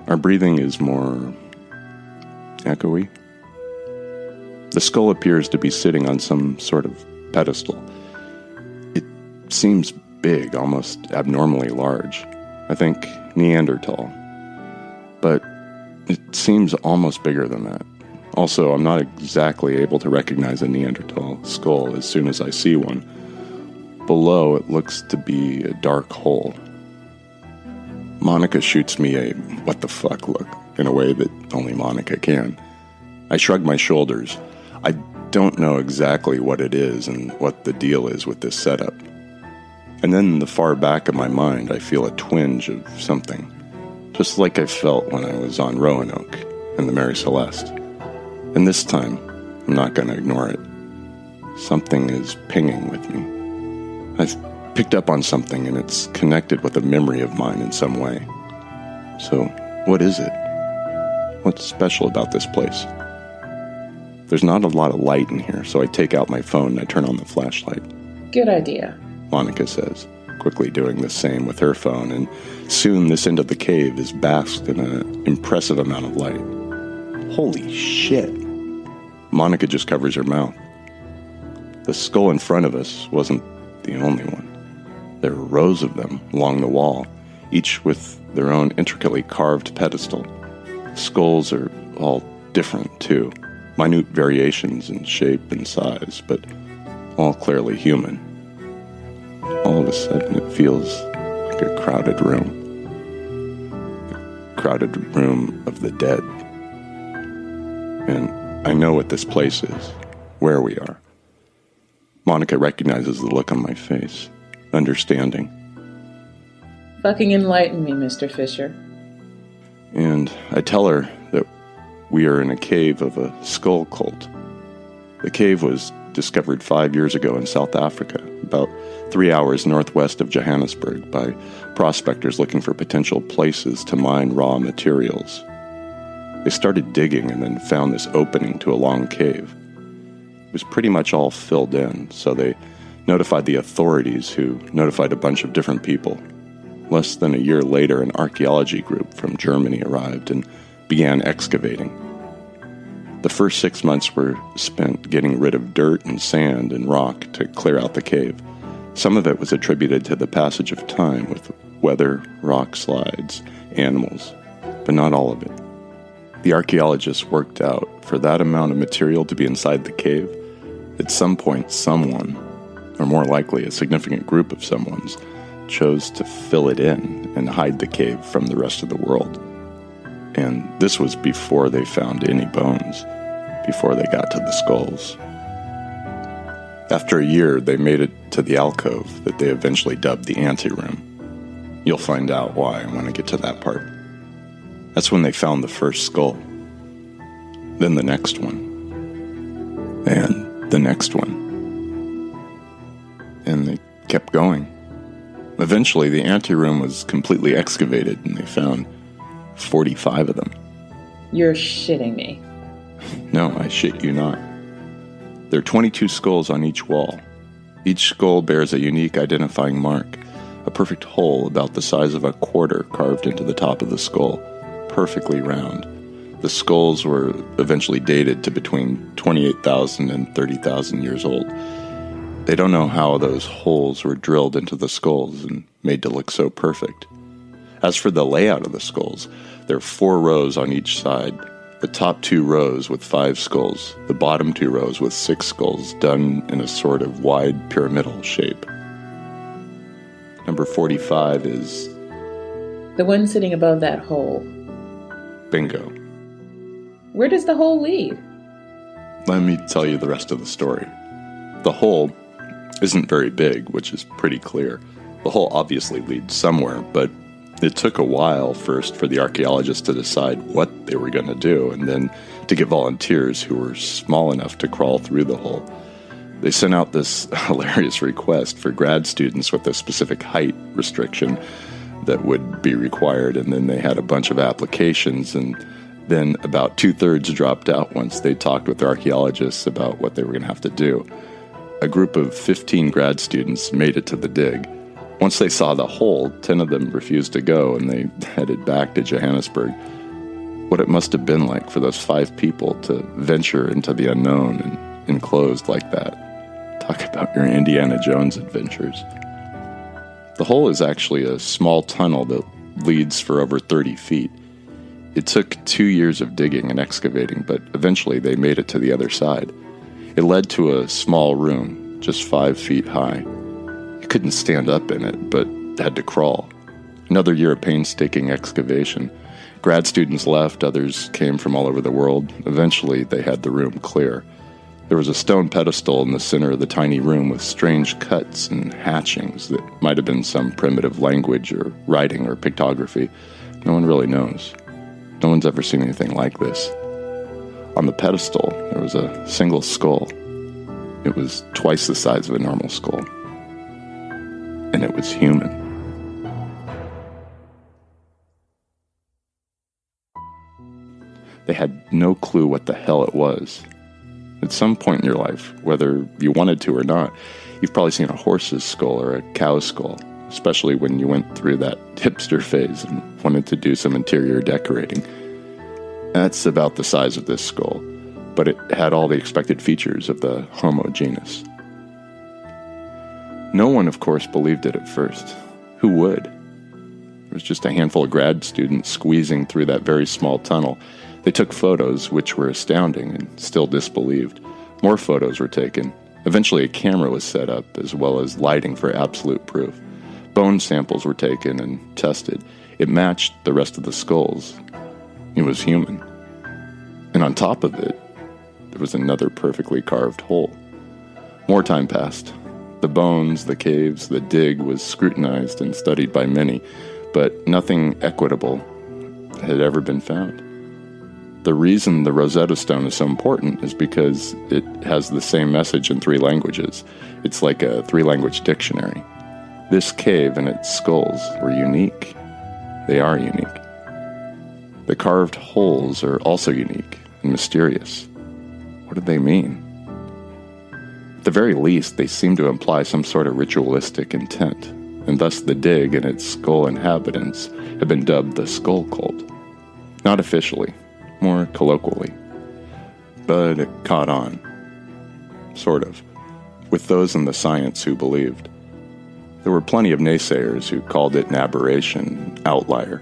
Our breathing is more echoey. The skull appears to be sitting on some sort of pedestal. It seems big, almost abnormally large. I think Neanderthal. But it seems almost bigger than that. Also, I'm not exactly able to recognize a Neanderthal skull as soon as I see one. Below, it looks to be a dark hole. Monica shoots me a what the fuck look in a way that only Monica can. I shrug my shoulders. I don't know exactly what it is and what the deal is with this setup. And then in the far back of my mind, I feel a twinge of something. Just like I felt when I was on Roanoke and the Mary Celeste. And this time, I'm not going to ignore it. Something is pinging with me. I've picked up on something and it's connected with a memory of mine in some way. So, what is it? What's special about this place? There's not a lot of light in here, so I take out my phone and I turn on the flashlight. Good idea, Monica says, quickly doing the same with her phone, and soon this end of the cave is basked in an impressive amount of light. Holy shit! Monica just covers her mouth. The skull in front of us wasn't the only one. There were rows of them along the wall, each with their own intricately carved pedestal. Skulls are all different, too. Minute variations in shape and size, but all clearly human. All of a sudden, it feels like a crowded room. A crowded room of the dead. And I know what this place is, where we are. Monica recognizes the look on my face, understanding. Fucking enlighten me, Mr. Fisher. And I tell her that we are in a cave of a skull cult. The cave was discovered 5 years ago in South Africa, about 3 hours northwest of Johannesburg, by prospectors looking for potential places to mine raw materials. They started digging and then found this opening to a long cave. It was pretty much all filled in, so they notified the authorities, who notified a bunch of different people. Less than a year later, an archaeology group from Germany arrived and began excavating. The first 6 months were spent getting rid of dirt and sand and rock to clear out the cave. Some of it was attributed to the passage of time with weather, rock slides, animals, but not all of it. The archaeologists worked out for that amount of material to be inside the cave, at some point someone, or more likely a significant group of someones, chose to fill it in and hide the cave from the rest of the world. And this was before they found any bones, before they got to the skulls. After a year, they made it to the alcove that they eventually dubbed the anteroom. You'll find out why when I get to that part. That's when they found the first skull. Then the next one. And the next one. And they kept going. Eventually, the anteroom was completely excavated, and they found 45 of them. You're shitting me. No, I shit you not. There are 22 skulls on each wall. Each skull bears a unique identifying mark, a perfect hole about the size of a quarter carved into the top of the skull, perfectly round. The skulls were eventually dated to between 28,000 and 30,000 years old. They don't know how those holes were drilled into the skulls and made to look so perfect. As for the layout of the skulls, there are 4 rows on each side. The top 2 rows with 5 skulls, the bottom 2 rows with 6 skulls done in a sort of wide pyramidal shape. Number 45 is... the one sitting above that hole. Bingo. Where does the hole lead? Let me tell you the rest of the story. The hole isn't very big, which is pretty clear. The hole obviously leads somewhere, but it took a while first for the archaeologists to decide what they were going to do, and then to get volunteers who were small enough to crawl through the hole. They sent out this hilarious request for grad students with a specific height restriction that would be required, and then they had a bunch of applications, and then about 2/3 dropped out once they talked with the archaeologists about what they were going to have to do. A group of 15 grad students made it to the dig. Once they saw the hole, 10 of them refused to go, and they headed back to Johannesburg. What it must have been like for those 5 people to venture into the unknown and enclosed like that. Talk about your Indiana Jones adventures. The hole is actually a small tunnel that leads for over 30 feet. It took 2 years of digging and excavating, but eventually they made it to the other side. It led to a small room, just 5 feet high. You couldn't stand up in it, but had to crawl. Another year of painstaking excavation. Grad students left, others came from all over the world. Eventually, they had the room clear. There was a stone pedestal in the center of the tiny room with strange cuts and hatchings that might have been some primitive language or writing or pictography. No one really knows. No one's ever seen anything like this. On the pedestal, there was a single skull. It was twice the size of a normal skull. And it was human. They had no clue what the hell it was. At some point in your life, whether you wanted to or not, you've probably seen a horse's skull or a cow's skull, especially when you went through that hipster phase and wanted to do some interior decorating. That's about the size of this skull, but it had all the expected features of the Homo genus. No one, of course, believed it at first. Who would? There was just a handful of grad students squeezing through that very small tunnel. They took photos, which were astounding, and still disbelieved. More photos were taken. Eventually a camera was set up, as well as lighting for absolute proof. Bone samples were taken and tested. It matched the rest of the skulls. It was human. And on top of it, there was another perfectly carved hole. More time passed. The bones, the caves, the dig was scrutinized and studied by many, but nothing equitable had ever been found. The reason the Rosetta Stone is so important is because it has the same message in 3 languages. It's like a 3-language dictionary. This cave and its skulls were unique. They are unique. The carved holes are also unique and mysterious. What do they mean? the very least, they seem to imply some sort of ritualistic intent, and thus the dig and its skull inhabitants have been dubbed the Skull Cult. Not officially, more colloquially. But it caught on. Sort of. With those in the science who believed. There were plenty of naysayers who called it an aberration, outlier,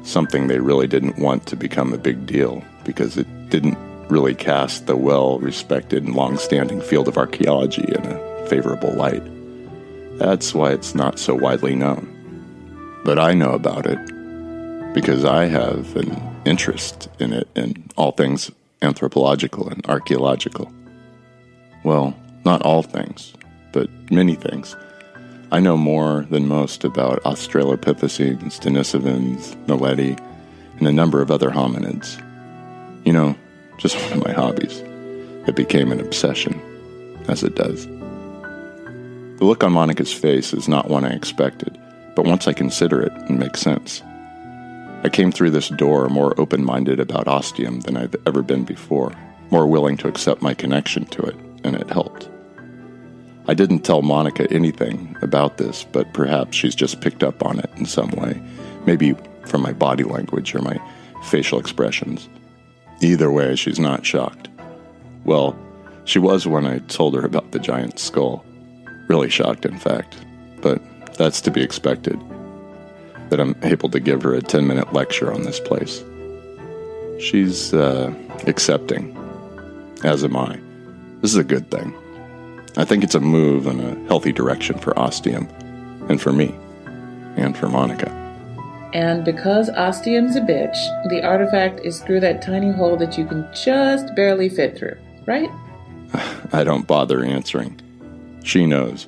something they really didn't want to become a big deal because it didn't really cast the well-respected and long-standing field of archaeology in a favorable light. That's why it's not so widely known. But I know about it because I have an interest in it in all things anthropological and archaeological. Well, not all things, but many things. I know more than most about Australopithecines, Denisovans, Naledi, and a number of other hominids. You know, just one of my hobbies. It became an obsession, as it does. The look on Monica's face is not one I expected, but once I consider it, it makes sense. I came through this door more open-minded about Ostium than I've ever been before, more willing to accept my connection to it, and it helped. I didn't tell Monica anything about this, but perhaps she's just picked up on it in some way, maybe from my body language or my facial expressions. Either way, she's not shocked. Well, she was when I told her about the giant skull. Really shocked, in fact, but that's to be expected. That I'm able to give her a 10-minute lecture on this place. She's accepting, as am I. This is a good thing. I think it's a move in a healthy direction for Ostium, and for me, and for Monica. And because Ostium's a bitch, the artifact is through that tiny hole that you can just barely fit through, right? I don't bother answering. She knows.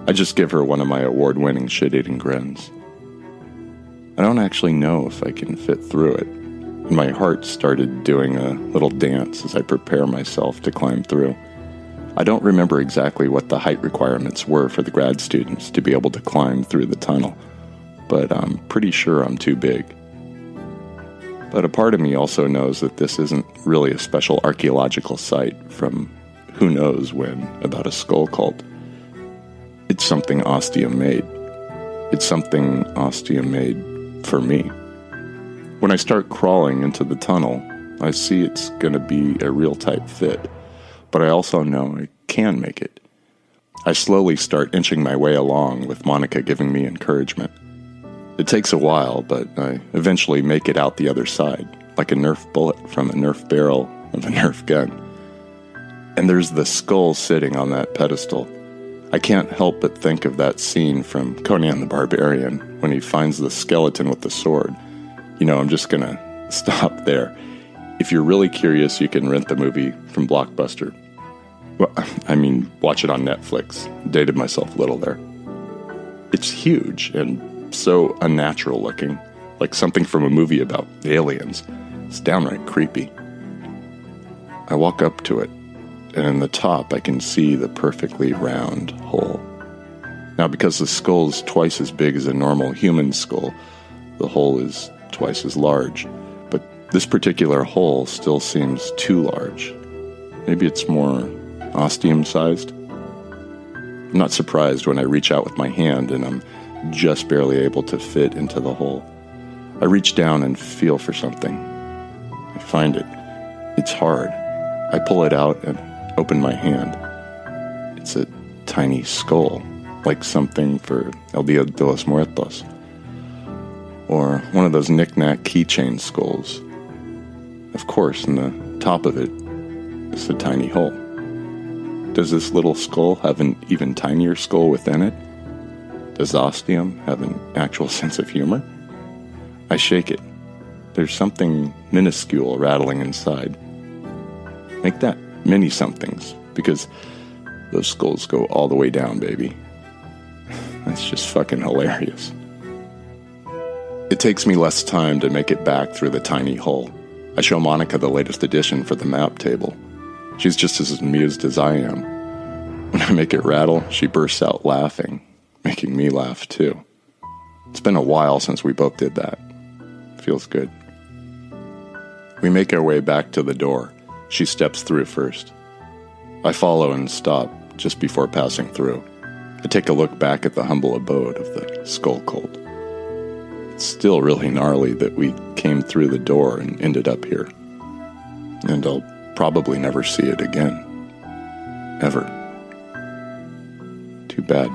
I just give her one of my award-winning shit-eating grins. I don't actually know if I can fit through it, and my heart started doing a little dance as I prepare myself to climb through. I don't remember exactly what the height requirements were for the grad students to be able to climb through the tunnel, but I'm pretty sure I'm too big. But a part of me also knows that this isn't really a special archaeological site from who knows when about a skull cult. It's something Ostium made. It's something Ostium made for me. When I start crawling into the tunnel, I see it's going to be a real tight fit, but I also know I can make it. I slowly start inching my way along with Monica giving me encouragement. It takes a while, but I eventually make it out the other side, like a Nerf bullet from a Nerf barrel of a Nerf gun. And there's the skull sitting on that pedestal. I can't help but think of that scene from Conan the Barbarian when he finds the skeleton with the sword. You know, I'm just gonna stop there. If you're really curious, you can rent the movie from Blockbuster. Well, I mean, watch it on Netflix. Dated myself a little there. It's huge and so unnatural looking, like something from a movie about aliens. It's downright creepy. I walk up to it, and in the top I can see the perfectly round hole. Now, because the skull is twice as big as a normal human skull, the hole is twice as large. But this particular hole still seems too large. Maybe it's more ostium-sized? I'm not surprised when I reach out with my hand and I'm just barely able to fit into the hole. I reach down and feel for something. I find it. It's hard. I pull it out and open my hand. It's a tiny skull, like something for El Dia de los Muertos. Or one of those knick-knack keychain skulls. Of course, in the top of it is a tiny hole. Does this little skull have an even tinier skull within it? Does Ostium have an actual sense of humor? I shake it. There's something minuscule rattling inside. Make that many somethings, because those skulls go all the way down, baby. That's just fucking hilarious. It takes me less time to make it back through the tiny hole. I show Monica the latest edition for the map table. She's just as amused as I am. When I make it rattle, she bursts out laughing, making me laugh too. It's been a while since we both did that. Feels good. We make our way back to the door. She steps through first. I follow and stop, just before passing through. I take a look back at the humble abode of the skull cult. It's still really gnarly that we came through the door and ended up here. And I'll probably never see it again. Ever. Too bad.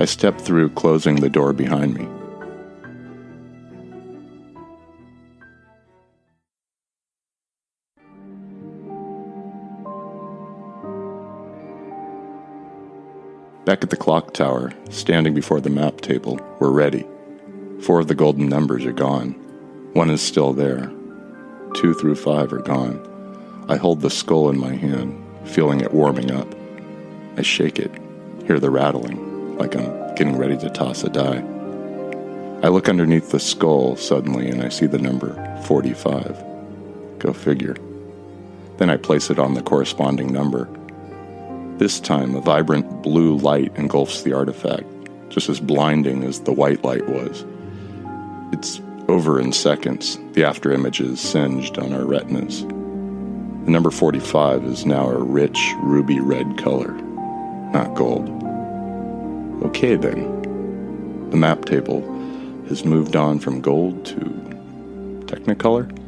I step through, closing the door behind me. Back at the clock tower, standing before the map table, we're ready. 4 of the golden numbers are gone. 1 is still there. 2 through 5 are gone. I hold the skull in my hand, feeling it warming up. I shake it, hear the rattling, like I'm getting ready to toss a die. I look underneath the skull suddenly and I see the number 45. Go figure. Then I place it on the corresponding number. This time, a vibrant blue light engulfs the artifact, just as blinding as the white light was. It's over in seconds. The afterimage is singed on our retinas. The number 45 is now a rich ruby red color, not gold. Okay then. The map table has moved on from gold to Technicolor.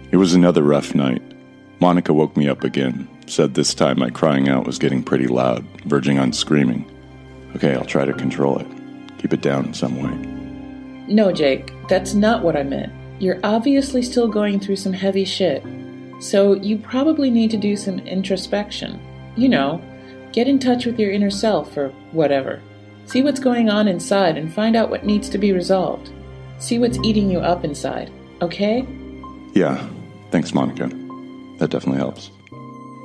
It was another rough night. Monica woke me up again, said this time my crying out was getting pretty loud, verging on screaming. Okay, I'll try to control it. Keep it down in some way. No, Jake, that's not what I meant. You're obviously still going through some heavy shit. So you probably need to do some introspection. You know, get in touch with your inner self or whatever. See what's going on inside and find out what needs to be resolved. See what's eating you up inside, okay? Yeah, thanks, Monica. That definitely helps.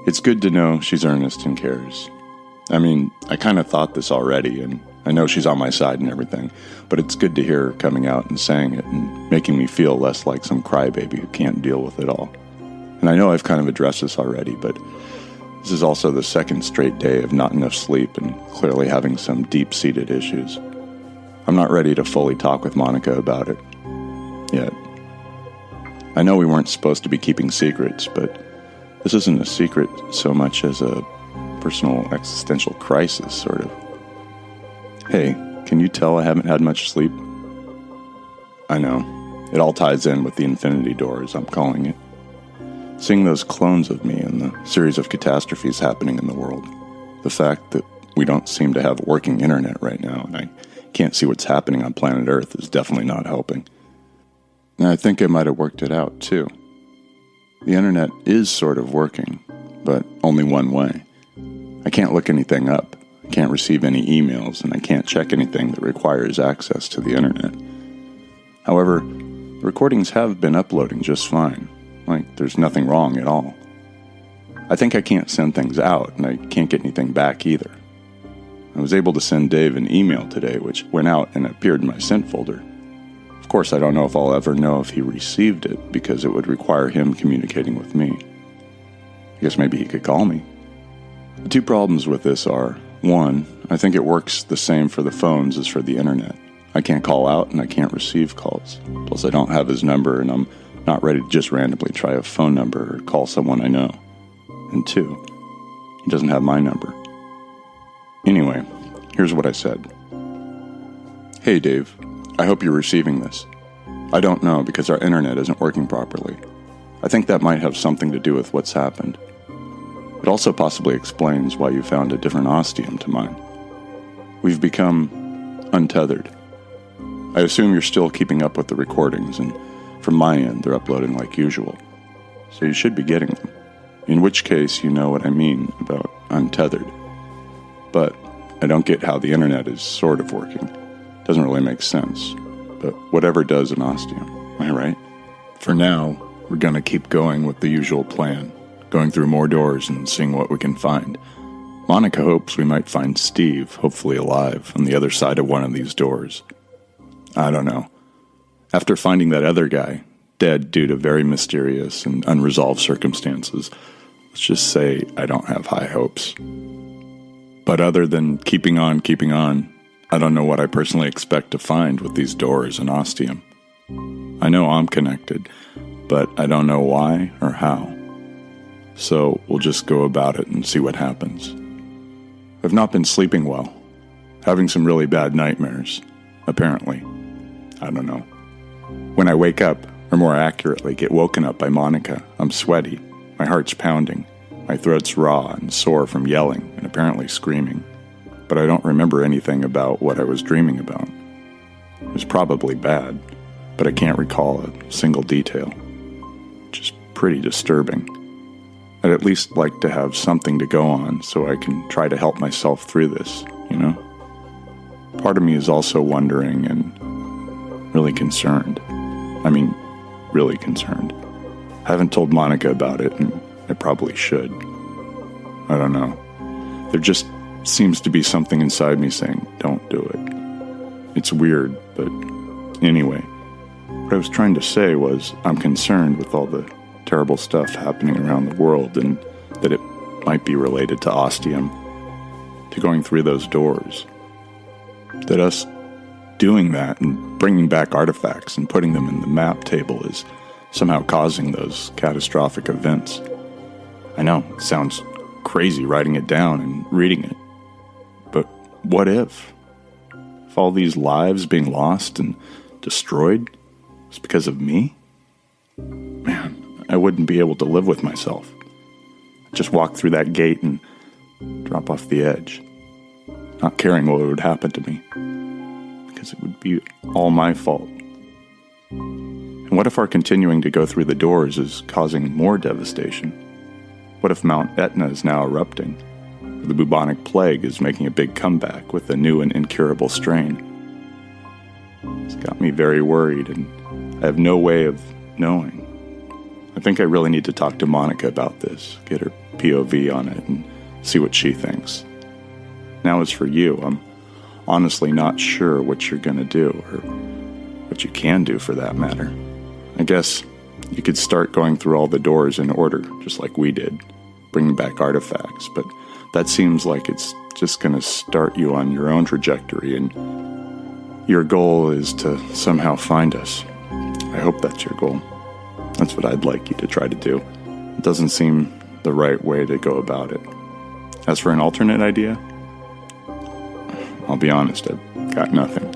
It's good to know she's earnest and cares. I mean, I kind of thought this already, and I know she's on my side and everything, but it's good to hear her coming out and saying it and making me feel less like some crybaby who can't deal with it all. And I know I've kind of addressed this already, but this is also the second straight day of not enough sleep and clearly having some deep-seated issues. I'm not ready to fully talk with Monica about it yet. I know we weren't supposed to be keeping secrets, but this isn't a secret so much as a personal existential crisis, sort of. Hey, can you tell I haven't had much sleep? I know. It all ties in with the Infinity Doors, I'm calling it. Seeing those clones of me and the series of catastrophes happening in the world. The fact that we don't seem to have working internet right now, and I can't see what's happening on planet Earth is definitely not helping. And I think I might have worked it out, too. The internet is sort of working, but only one way. I can't look anything up, I can't receive any emails, and I can't check anything that requires access to the internet. However, the recordings have been uploading just fine. Like, there's nothing wrong at all. I think I can't send things out, and I can't get anything back either. I was able to send Dave an email today, which went out and appeared in my sent folder. Of course, I don't know if I'll ever know if he received it, because it would require him communicating with me. I guess maybe he could call me. The two problems with this are, one, I think it works the same for the phones as for the internet. I can't call out and I can't receive calls. Plus I don't have his number and I'm not ready to just randomly try a phone number or call someone I know. And 2, he doesn't have my number. Anyway, here's what I said. Hey Dave, I hope you're receiving this. I don't know because our internet isn't working properly. I think that might have something to do with what's happened. It also possibly explains why you found a different ostium to mine. We've become untethered. I assume you're still keeping up with the recordings, and from my end, they're uploading like usual. So you should be getting them. In which case, you know what I mean about untethered. But I don't get how the internet is sort of working. Doesn't really make sense. But whatever does an ostium, am I right? For now, we're gonna keep going with the usual plan. Going through more doors and seeing what we can find. Monica hopes we might find Steve, hopefully alive, on the other side of one of these doors. I don't know. After finding that other guy, dead due to very mysterious and unresolved circumstances, let's just say I don't have high hopes. But other than keeping on, I don't know what I personally expect to find with these doors and ostium. I know I'm connected, but I don't know why or how. So we'll just go about it and see what happens. I've not been sleeping well. Having some really bad nightmares, apparently. I don't know. When I wake up, or more accurately, get woken up by Monica, I'm sweaty, my heart's pounding, my throat's raw and sore from yelling and apparently screaming. But I don't remember anything about what I was dreaming about. It was probably bad, but I can't recall a single detail. Which is pretty disturbing. I'd at least like to have something to go on so I can try to help myself through this, you know? Part of me is also wondering and really concerned. I mean, really concerned. I haven't told Monica about it, and I probably should. I don't know. There just seems to be something inside me saying, don't do it. It's weird, but anyway, what I was trying to say was I'm concerned with all the terrible stuff happening around the world and that it might be related to ostium, to going through those doors. That us doing that and bringing back artifacts and putting them in the map table is somehow causing those catastrophic events. I know, it sounds crazy writing it down and reading it. But what if? If all these lives being lost and destroyed was because of me? Man, I wouldn't be able to live with myself. I'd just walk through that gate and drop off the edge, not caring what would happen to me, because it would be all my fault. And what if our continuing to go through the doors is causing more devastation? What if Mount Etna is now erupting? Or the bubonic plague is making a big comeback with a new and incurable strain? It's got me very worried, and I have no way of knowing. I think I really need to talk to Monica about this, get her POV on it, and see what she thinks. Now as for you, I'm honestly not sure what you're going to do, or what you can do for that matter. I guess you could start going through all the doors in order, just like we did, bringing back artifacts, but that seems like it's just going to start you on your own trajectory, and your goal is to somehow find us. I hope that's your goal. That's what I'd like you to try to do. It doesn't seem the right way to go about it. As for an alternate idea, I'll be honest, I've got nothing.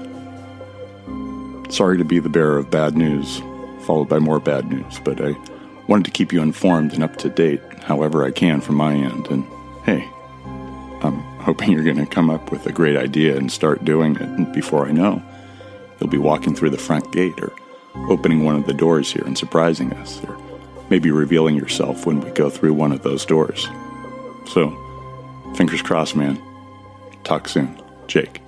Sorry to be the bearer of bad news, followed by more bad news, but I wanted to keep you informed and up to date however I can from my end. And hey, I'm hoping you're going to come up with a great idea and start doing it. And before I know, you'll be walking through the front gate or opening one of the doors here and surprising us, or maybe revealing yourself when we go through one of those doors. So, fingers crossed, man. Talk soon. Jake.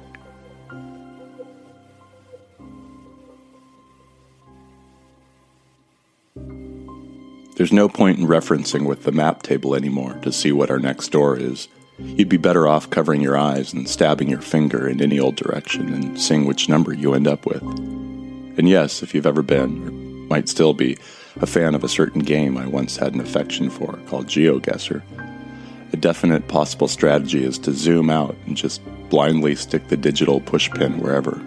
There's no point in referencing with the map table anymore to see what our next door is. You'd be better off covering your eyes and stabbing your finger in any old direction and seeing which number you end up with. And yes, if you've ever been, or might still be, a fan of a certain game I once had an affection for called GeoGuessr, a definite possible strategy is to zoom out and just blindly stick the digital pushpin wherever.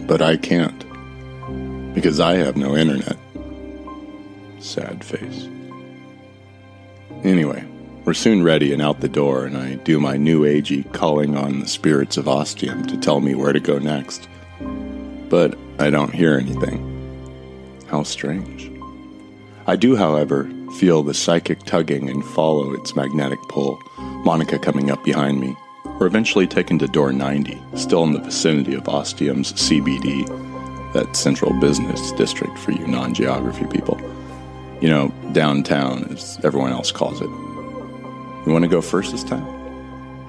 But I can't, because I have no internet. sad face. Anyway, we're soon ready and out the door, and I do my new agey calling on the spirits of Ostium to tell me where to go next. But I don't hear anything. How strange. I do, however, feel the psychic tugging and follow its magnetic pull, Monica coming up behind me. We're eventually taken to door 90, still in the vicinity of Ostium's CBD, that central business district for you non-geography people. You know, downtown, as everyone else calls it. You want to go first this time?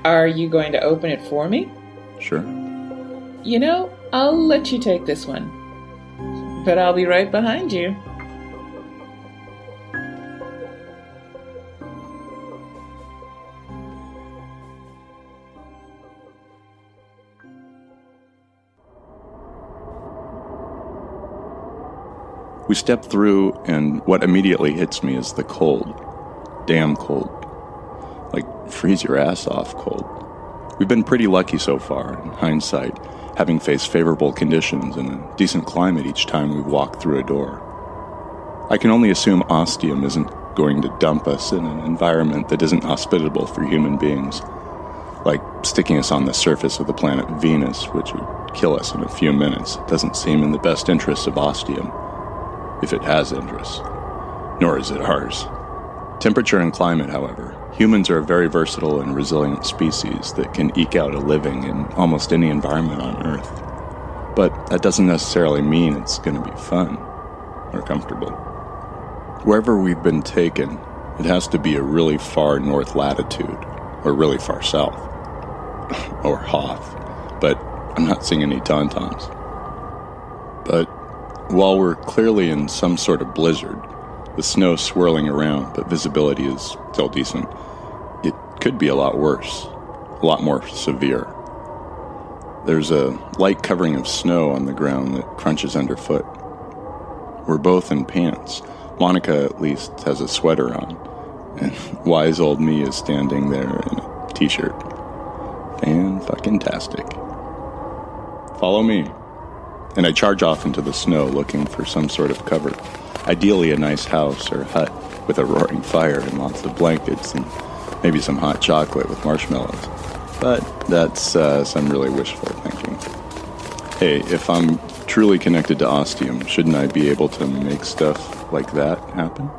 Are you going to open it for me? Sure. You know, I'll let you take this one. But I'll be right behind you. We step through, and what immediately hits me is the cold. Damn cold. Like, freeze your ass off cold. We've been pretty lucky so far, in hindsight, having faced favorable conditions and a decent climate each time we've walked through a door. I can only assume Ostium isn't going to dump us in an environment that isn't hospitable for human beings, like sticking us on the surface of the planet Venus, which would kill us in a few minutes. It doesn't seem in the best interests of Ostium. If it has interests. Nor is it ours. Temperature and climate, however. Humans are a very versatile and resilient species that can eke out a living in almost any environment on Earth. But that doesn't necessarily mean it's going to be fun or comfortable. Wherever we've been taken, it has to be a really far north latitude or really far south. Or Hoth. But I'm not seeing any tauntauns. But while we're clearly in some sort of blizzard, with snow swirling around but visibility is still decent, it could be a lot worse, a lot more severe. There's a light covering of snow on the ground that crunches underfoot. We're both in pants. Monica, at least, has a sweater on, and wise old me is standing there in a t-shirt. Fan-fucking-tastic. Follow me. And I charge off into the snow looking for some sort of cover. Ideally a nice house or hut with a roaring fire and lots of blankets and maybe some hot chocolate with marshmallows. But that's some really wishful thinking. Hey, if I'm truly connected to Ostium, shouldn't I be able to make stuff like that happen?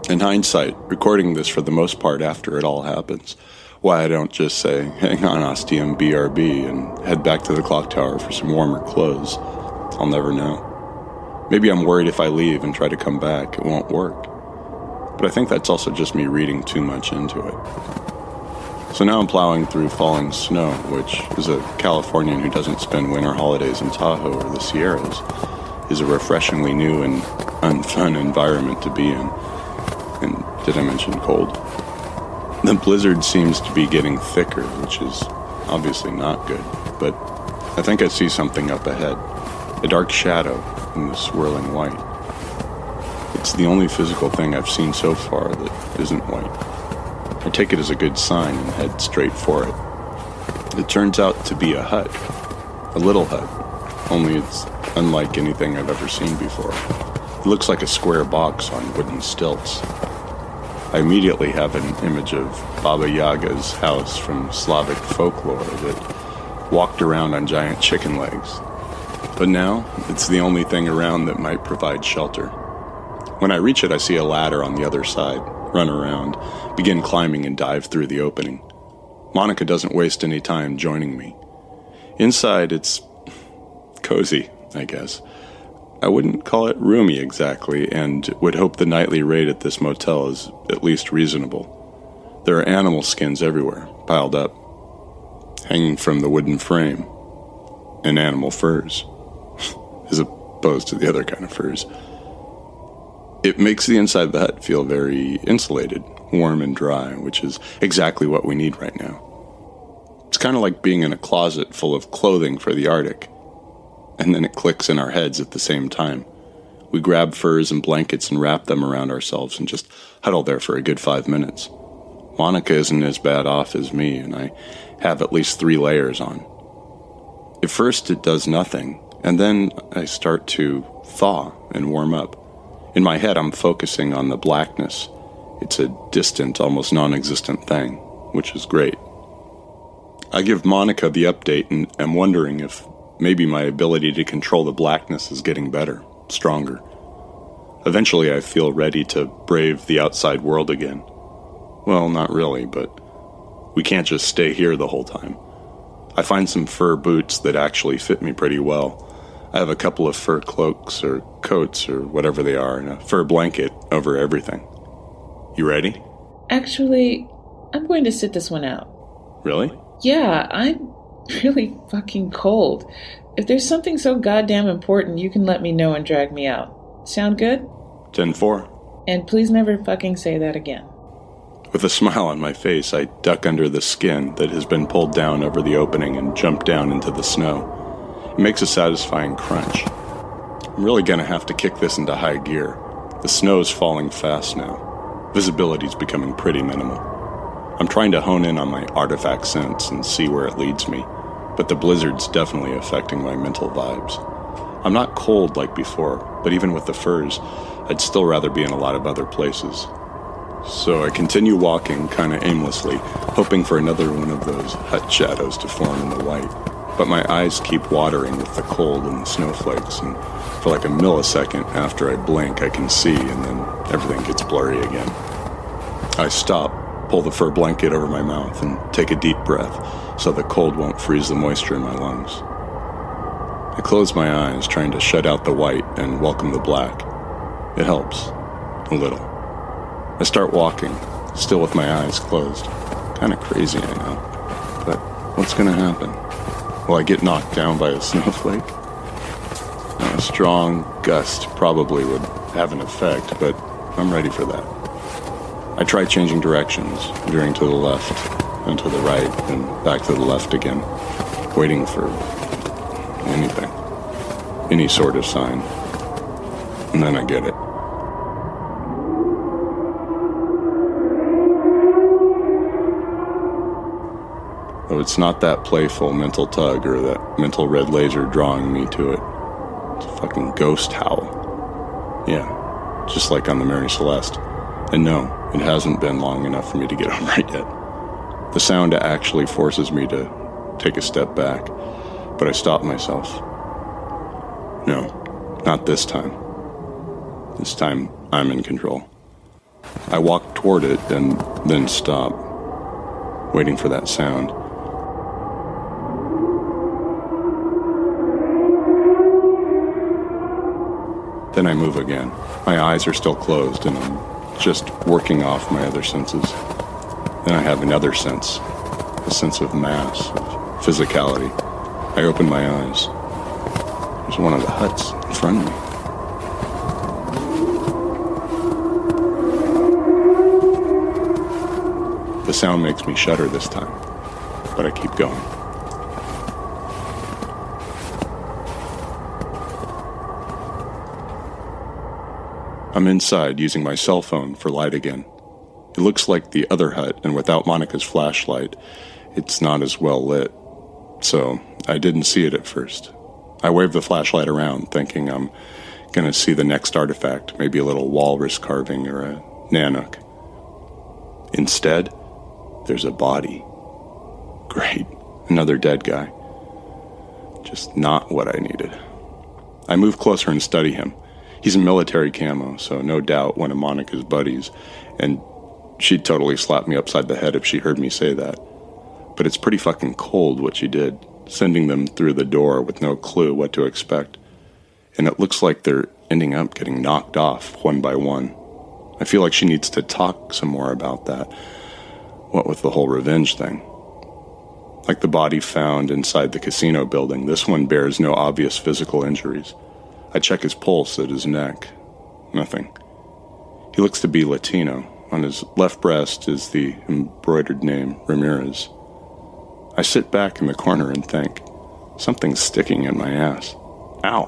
In hindsight, recording this for the most part after it all happens, why I don't just say, hang on Ostium, BRB, and head back to the clock tower for some warmer clothes, I'll never know. Maybe I'm worried if I leave and try to come back, it won't work. But I think that's also just me reading too much into it. So now I'm plowing through falling snow, which, as a Californian who doesn't spend winter holidays in Tahoe or the Sierras, is a refreshingly new and unfun environment to be in. And did I mention cold? The blizzard seems to be getting thicker, which is obviously not good, but I think I see something up ahead, a dark shadow in the swirling white. It's the only physical thing I've seen so far that isn't white. I take it as a good sign and head straight for it. It turns out to be a hut, a little hut, only it's unlike anything I've ever seen before. It looks like a square box on wooden stilts. I immediately have an image of Baba Yaga's house from Slavic folklore that walked around on giant chicken legs. But now, it's the only thing around that might provide shelter. When I reach it, I see a ladder on the other side, run around, begin climbing and dive through the opening. Monica doesn't waste any time joining me. Inside, it's cozy, I guess. I wouldn't call it roomy exactly, and would hope the nightly rate at this motel is at least reasonable. There are animal skins everywhere, piled up, hanging from the wooden frame, and animal furs, as opposed to the other kind of furs. It makes the inside of the hut feel very insulated, warm and dry, which is exactly what we need right now. It's kind of like being in a closet full of clothing for the Arctic. And then it clicks in our heads at the same time. We grab furs and blankets and wrap them around ourselves and just huddle there for a good 5 minutes. Monica isn't as bad off as me, and I have at least 3 layers on. At first it does nothing, and then I start to thaw and warm up. In my head, I'm focusing on the blackness. It's a distant, almost non-existent thing, which is great. I give Monica the update and am wondering if maybe my ability to control the blackness is getting better, stronger. Eventually, I feel ready to brave the outside world again. Well, not really, but we can't just stay here the whole time. I find some fur boots that actually fit me pretty well. I have a couple of fur cloaks or coats or whatever they are and a fur blanket over everything. You ready? Actually, I'm going to sit this one out. Really? Yeah, I'm really fucking cold. If there's something so goddamn important, you can let me know and drag me out. Sound good? 10-4. And please never fucking say that again. With a smile on my face, I duck under the skin that has been pulled down over the opening and jump down into the snow. It makes a satisfying crunch. I'm really gonna have to kick this into high gear. The snow's falling fast now. Visibility's becoming pretty minimal. I'm trying to hone in on my artifact sense and see where it leads me, but the blizzard's definitely affecting my mental vibes. I'm not cold like before, but even with the furs, I'd still rather be in a lot of other places. So I continue walking, kinda aimlessly, hoping for another one of those hut shadows to form in the white. But my eyes keep watering with the cold and the snowflakes, and for like a millisecond after I blink I can see, and then everything gets blurry again. I stop, pull the fur blanket over my mouth, and take a deep breath so the cold won't freeze the moisture in my lungs. I close my eyes, trying to shut out the white and welcome the black. It helps. A little. I start walking, still with my eyes closed. Kinda crazy, I know. But what's gonna happen? Will I get knocked down by a snowflake? Now, a strong gust probably would have an effect, but I'm ready for that. I try changing directions, veering to the left, then to the right, and back to the left again, waiting for anything, any sort of sign. And then I get it. Though it's not that playful mental tug or that mental red laser drawing me to it. It's a fucking ghost howl. Yeah, just like on the Mary Celeste. And no, it hasn't been long enough for me to get over it yet. The sound actually forces me to take a step back, but I stop myself. No, not this time. This time, I'm in control. I walk toward it and then stop, waiting for that sound. Then I move again. My eyes are still closed and I'm just working off my other senses. Then I have another sense, a sense of mass, of physicality. I open my eyes. There's one of the huts in front of me. The sound makes me shudder this time, but I keep going. I'm inside using my cell phone for light again. It looks like the other hut, and without Monica's flashlight, it's not as well lit. So I didn't see it at first. I waved the flashlight around, thinking I'm gonna see the next artifact, maybe a little walrus carving or a nanook. Instead, there's a body. Great, another dead guy. Just not what I needed. I move closer and study him. He's in military camo, so no doubt one of Monica's buddies, and she'd totally slap me upside the head if she heard me say that. But it's pretty fucking cold what she did, sending them through the door with no clue what to expect. And it looks like they're ending up getting knocked off one by one. I feel like she needs to talk some more about that. What with the whole revenge thing. Like the body found inside the casino building, this one bears no obvious physical injuries. I check his pulse at his neck. Nothing. He looks to be Latino. On his left breast is the embroidered name, Ramirez. I sit back in the corner and think, something's sticking in my ass. Ow!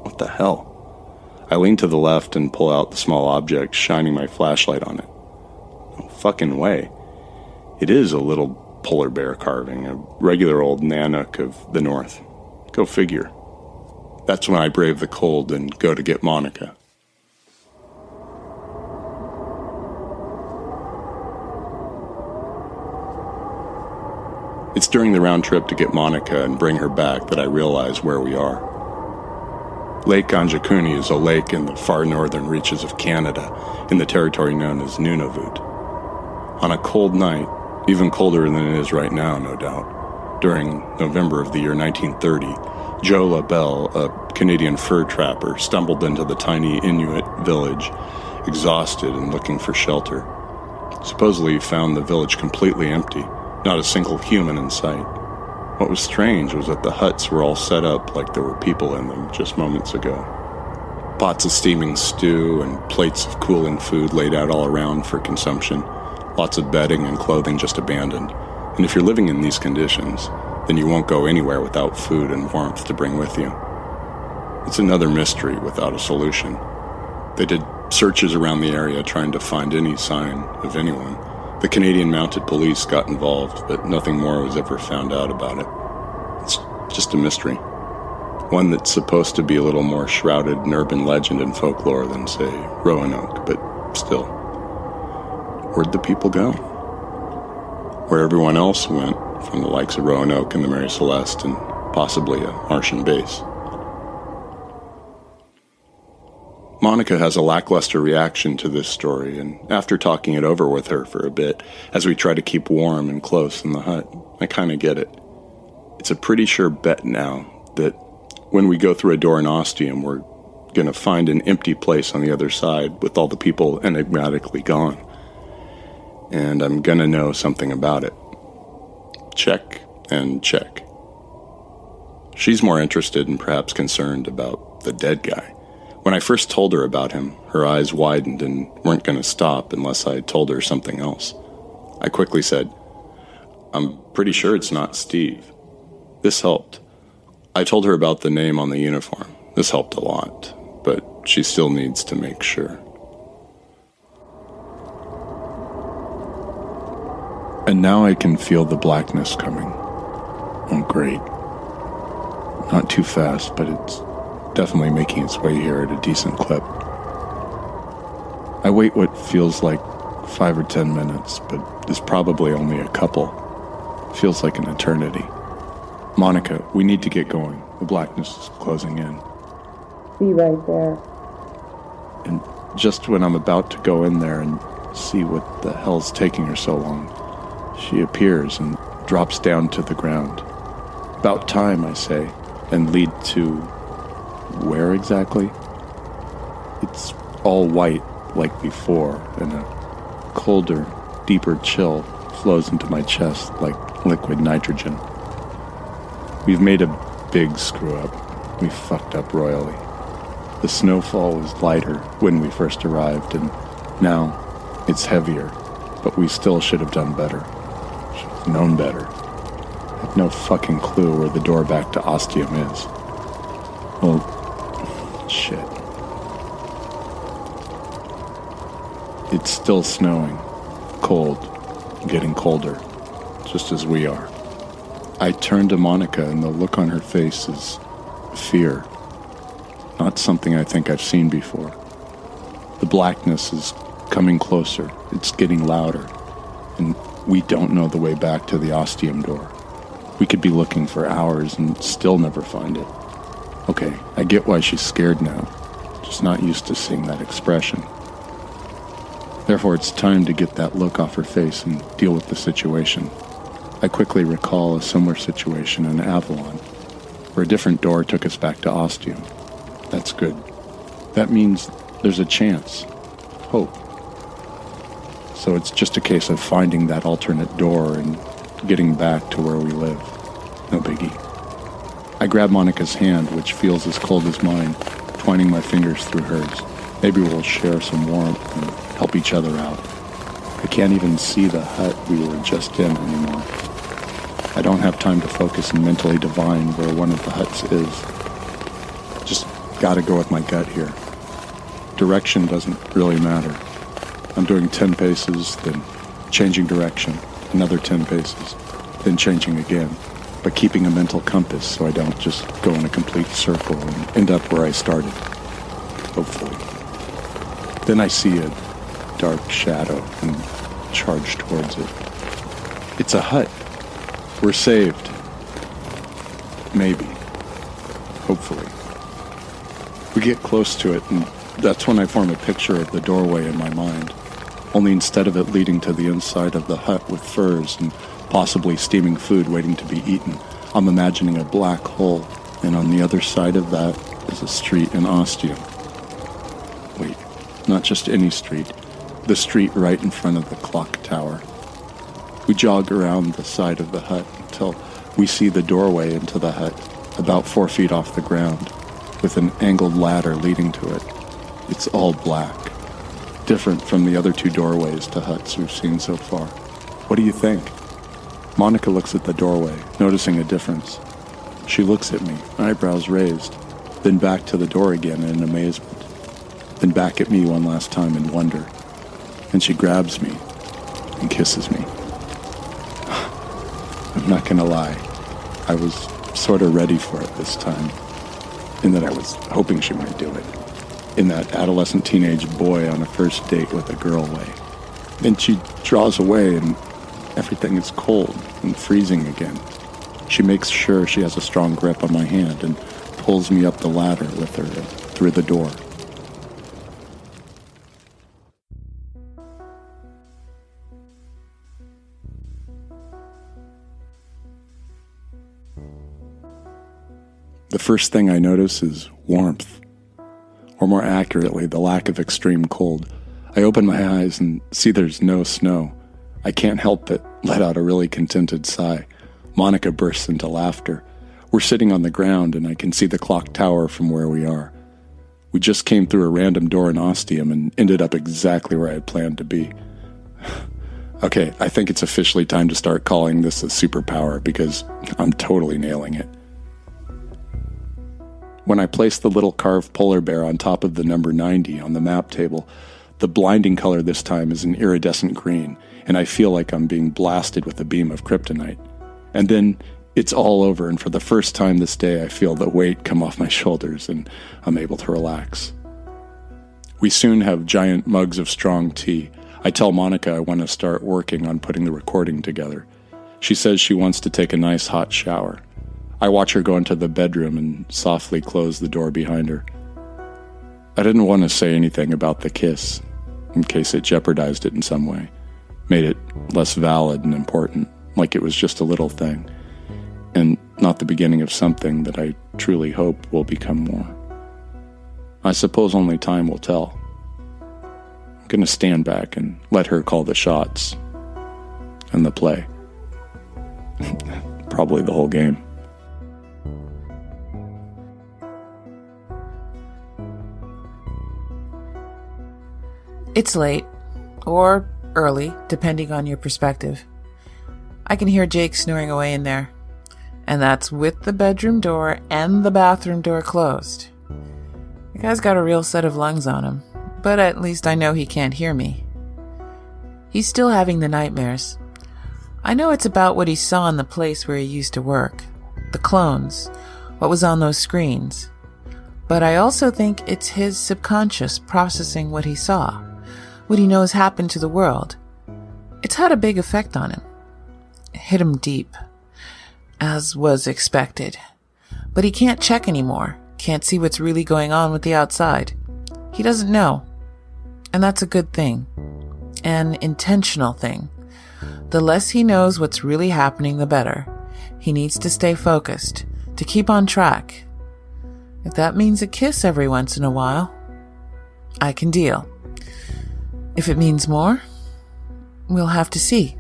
What the hell? I lean to the left and pull out the small object, shining my flashlight on it. No fucking way. It is a little polar bear carving, a regular old nanook of the north. Go figure. That's when I brave the cold and go to get Monica. It's during the round trip to get Monica and bring her back that I realize where we are. Lake Anjikuni is a lake in the far northern reaches of Canada, in the territory known as Nunavut. On a cold night, even colder than it is right now, no doubt, during November of the year 1930, Joe LaBelle, a Canadian fur trapper, stumbled into the tiny Inuit village, exhausted and looking for shelter. Supposedly he found the village completely empty, not a single human in sight. What was strange was that the huts were all set up like there were people in them just moments ago. Pots of steaming stew and plates of cooling food laid out all around for consumption. Lots of bedding and clothing just abandoned. And if you're living in these conditions, then you won't go anywhere without food and warmth to bring with you. It's another mystery without a solution. They did searches around the area trying to find any sign of anyone. The Canadian Mounted Police got involved, but nothing more was ever found out about it. It's just a mystery. One that's supposed to be a little more shrouded in urban legend and folklore than, say, Roanoke, but still. Where'd the people go? Where everyone else went, from the likes of Roanoke and the Mary Celeste and possibly a Martian base. Monica has a lackluster reaction to this story, and after talking it over with her for a bit, as we try to keep warm and close in the hut, I kind of get it. It's a pretty sure bet now that when we go through a door in Ostium, we're going to find an empty place on the other side with all the people enigmatically gone. And I'm going to know something about it. Check and check. She's more interested and perhaps concerned about the dead guy. When I first told her about him, her eyes widened and weren't going to stop unless I told her something else. I quickly said, "I'm pretty sure it's not Steve." This helped. I told her about the name on the uniform. This helped a lot, but she still needs to make sure. And now I can feel the blackness coming. Oh, great. Not too fast, but it's definitely making its way here at a decent clip. I wait what feels like 5 or 10 minutes, but is probably only a couple. Feels like an eternity. Monica, we need to get going. The blackness is closing in. Be right there. And just when I'm about to go in there and see what the hell's taking her so long, she appears and drops down to the ground. About time, I say, and lead to... where exactly? It's all white like before, and a colder, deeper chill flows into my chest like liquid nitrogen. We've made a big screw-up. We fucked up royally. The snowfall was lighter when we first arrived, and now it's heavier, but we still should have done better. Should have known better. I have no fucking clue where the door back to Ostium is. Well, shit. It's still snowing, cold, getting colder, just as we are. I turn to Monica and the look on her face is fear. Not something I think I've seen before. The blackness is coming closer, it's getting louder, and we don't know the way back to the Ostium door. We could be looking for hours and still never find it. Okay, I get why she's scared now, just not used to seeing that expression. Therefore, it's time to get that look off her face and deal with the situation. I quickly recall a similar situation in Avalon, where a different door took us back to Ostium. That's good. That means there's a chance, hope. So it's just a case of finding that alternate door and getting back to where we live. No biggie. I grab Monica's hand, which feels as cold as mine, twining my fingers through hers. Maybe we'll share some warmth and help each other out. I can't even see the hut we were just in anymore. I don't have time to focus and mentally divine where one of the huts is. Just gotta go with my gut here. Direction doesn't really matter. I'm doing 10 paces, then changing direction, another 10 paces, then changing again, but keeping a mental compass so I don't just go in a complete circle and end up where I started. Hopefully. Then I see a dark shadow and charge towards it. It's a hut. We're saved. Maybe. Hopefully. We get close to it, and that's when I form a picture of the doorway in my mind. Only instead of it leading to the inside of the hut with furs and possibly steaming food waiting to be eaten, I'm imagining a black hole, and on the other side of that is a street in Ostium. Wait, not just any street. The street right in front of the clock tower. We jog around the side of the hut until we see the doorway into the hut, about 4 feet off the ground, with an angled ladder leading to it. It's all black, different from the other 2 doorways to huts we've seen so far. What do you think? Monica looks at the doorway, noticing a difference. She looks at me, eyebrows raised, then back to the door again in amazement, then back at me one last time in wonder. And she grabs me and kisses me. I'm not gonna lie, I was sort of ready for it this time, in that I was hoping she might do it, in that adolescent teenage boy on a first date with a girl way. Then she draws away and everything is cold and freezing again. She makes sure she has a strong grip on my hand and pulls me up the ladder with her through the door. The first thing I notice is warmth, or more accurately, the lack of extreme cold. I open my eyes and see there's no snow. I can't help but let out a really contented sigh. Monica bursts into laughter. We're sitting on the ground and I can see the clock tower from where we are. We just came through a random door in Ostium and ended up exactly where I had planned to be. Okay, I think it's officially time to start calling this a superpower because I'm totally nailing it. When I place the little carved polar bear on top of the number 90 on the map table, the blinding color this time is an iridescent green, and I feel like I'm being blasted with a beam of kryptonite. And then it's all over, and for the first time this day I feel the weight come off my shoulders and I'm able to relax. We soon have giant mugs of strong tea. I tell Monica I want to start working on putting the recording together. She says she wants to take a nice hot shower. I watch her go into the bedroom and softly close the door behind her. I didn't want to say anything about the kiss, in case it jeopardized it in some way, made it less valid and important, like it was just a little thing, and not the beginning of something that I truly hope will become more. I suppose only time will tell. I'm going to stand back and let her call the shots and the play. Probably the whole game. It's late, or early, depending on your perspective. I can hear Jake snoring away in there, and that's with the bedroom door and the bathroom door closed. The guy's got a real set of lungs on him, but at least I know he can't hear me. He's still having the nightmares. I know it's about what he saw in the place where he used to work, the clones, what was on those screens. But I also think it's his subconscious processing what he saw, what he knows happened to the world. It's had a big effect on him. It hit him deep, as was expected. But he can't check anymore, can't see what's really going on with the outside. He doesn't know. And that's a good thing. An intentional thing. The less he knows what's really happening, the better. He needs to stay focused, to keep on track. If that means a kiss every once in a while, I can deal. If it means more, we'll have to see.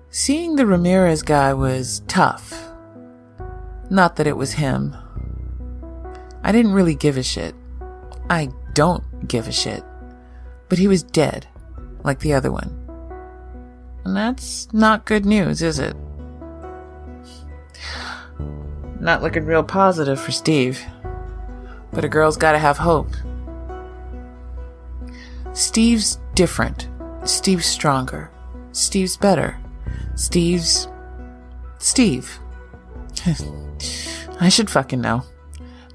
Seeing the Ramirez guy was tough. Not that it was him. I didn't really give a shit. I don't give a shit. But he was dead, like the other one. And that's not good news, is it? Not looking real positive for Steve. But a girl's gotta have hope. Steve's different. Steve's stronger. Steve's better. Steve's... Steve. I should fucking know.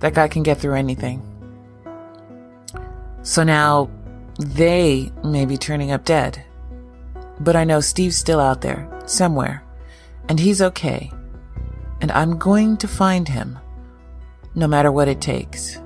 That guy can get through anything. So now, they may be turning up dead. But I know Steve's still out there, somewhere. And he's okay. And I'm going to find him, no matter what it takes.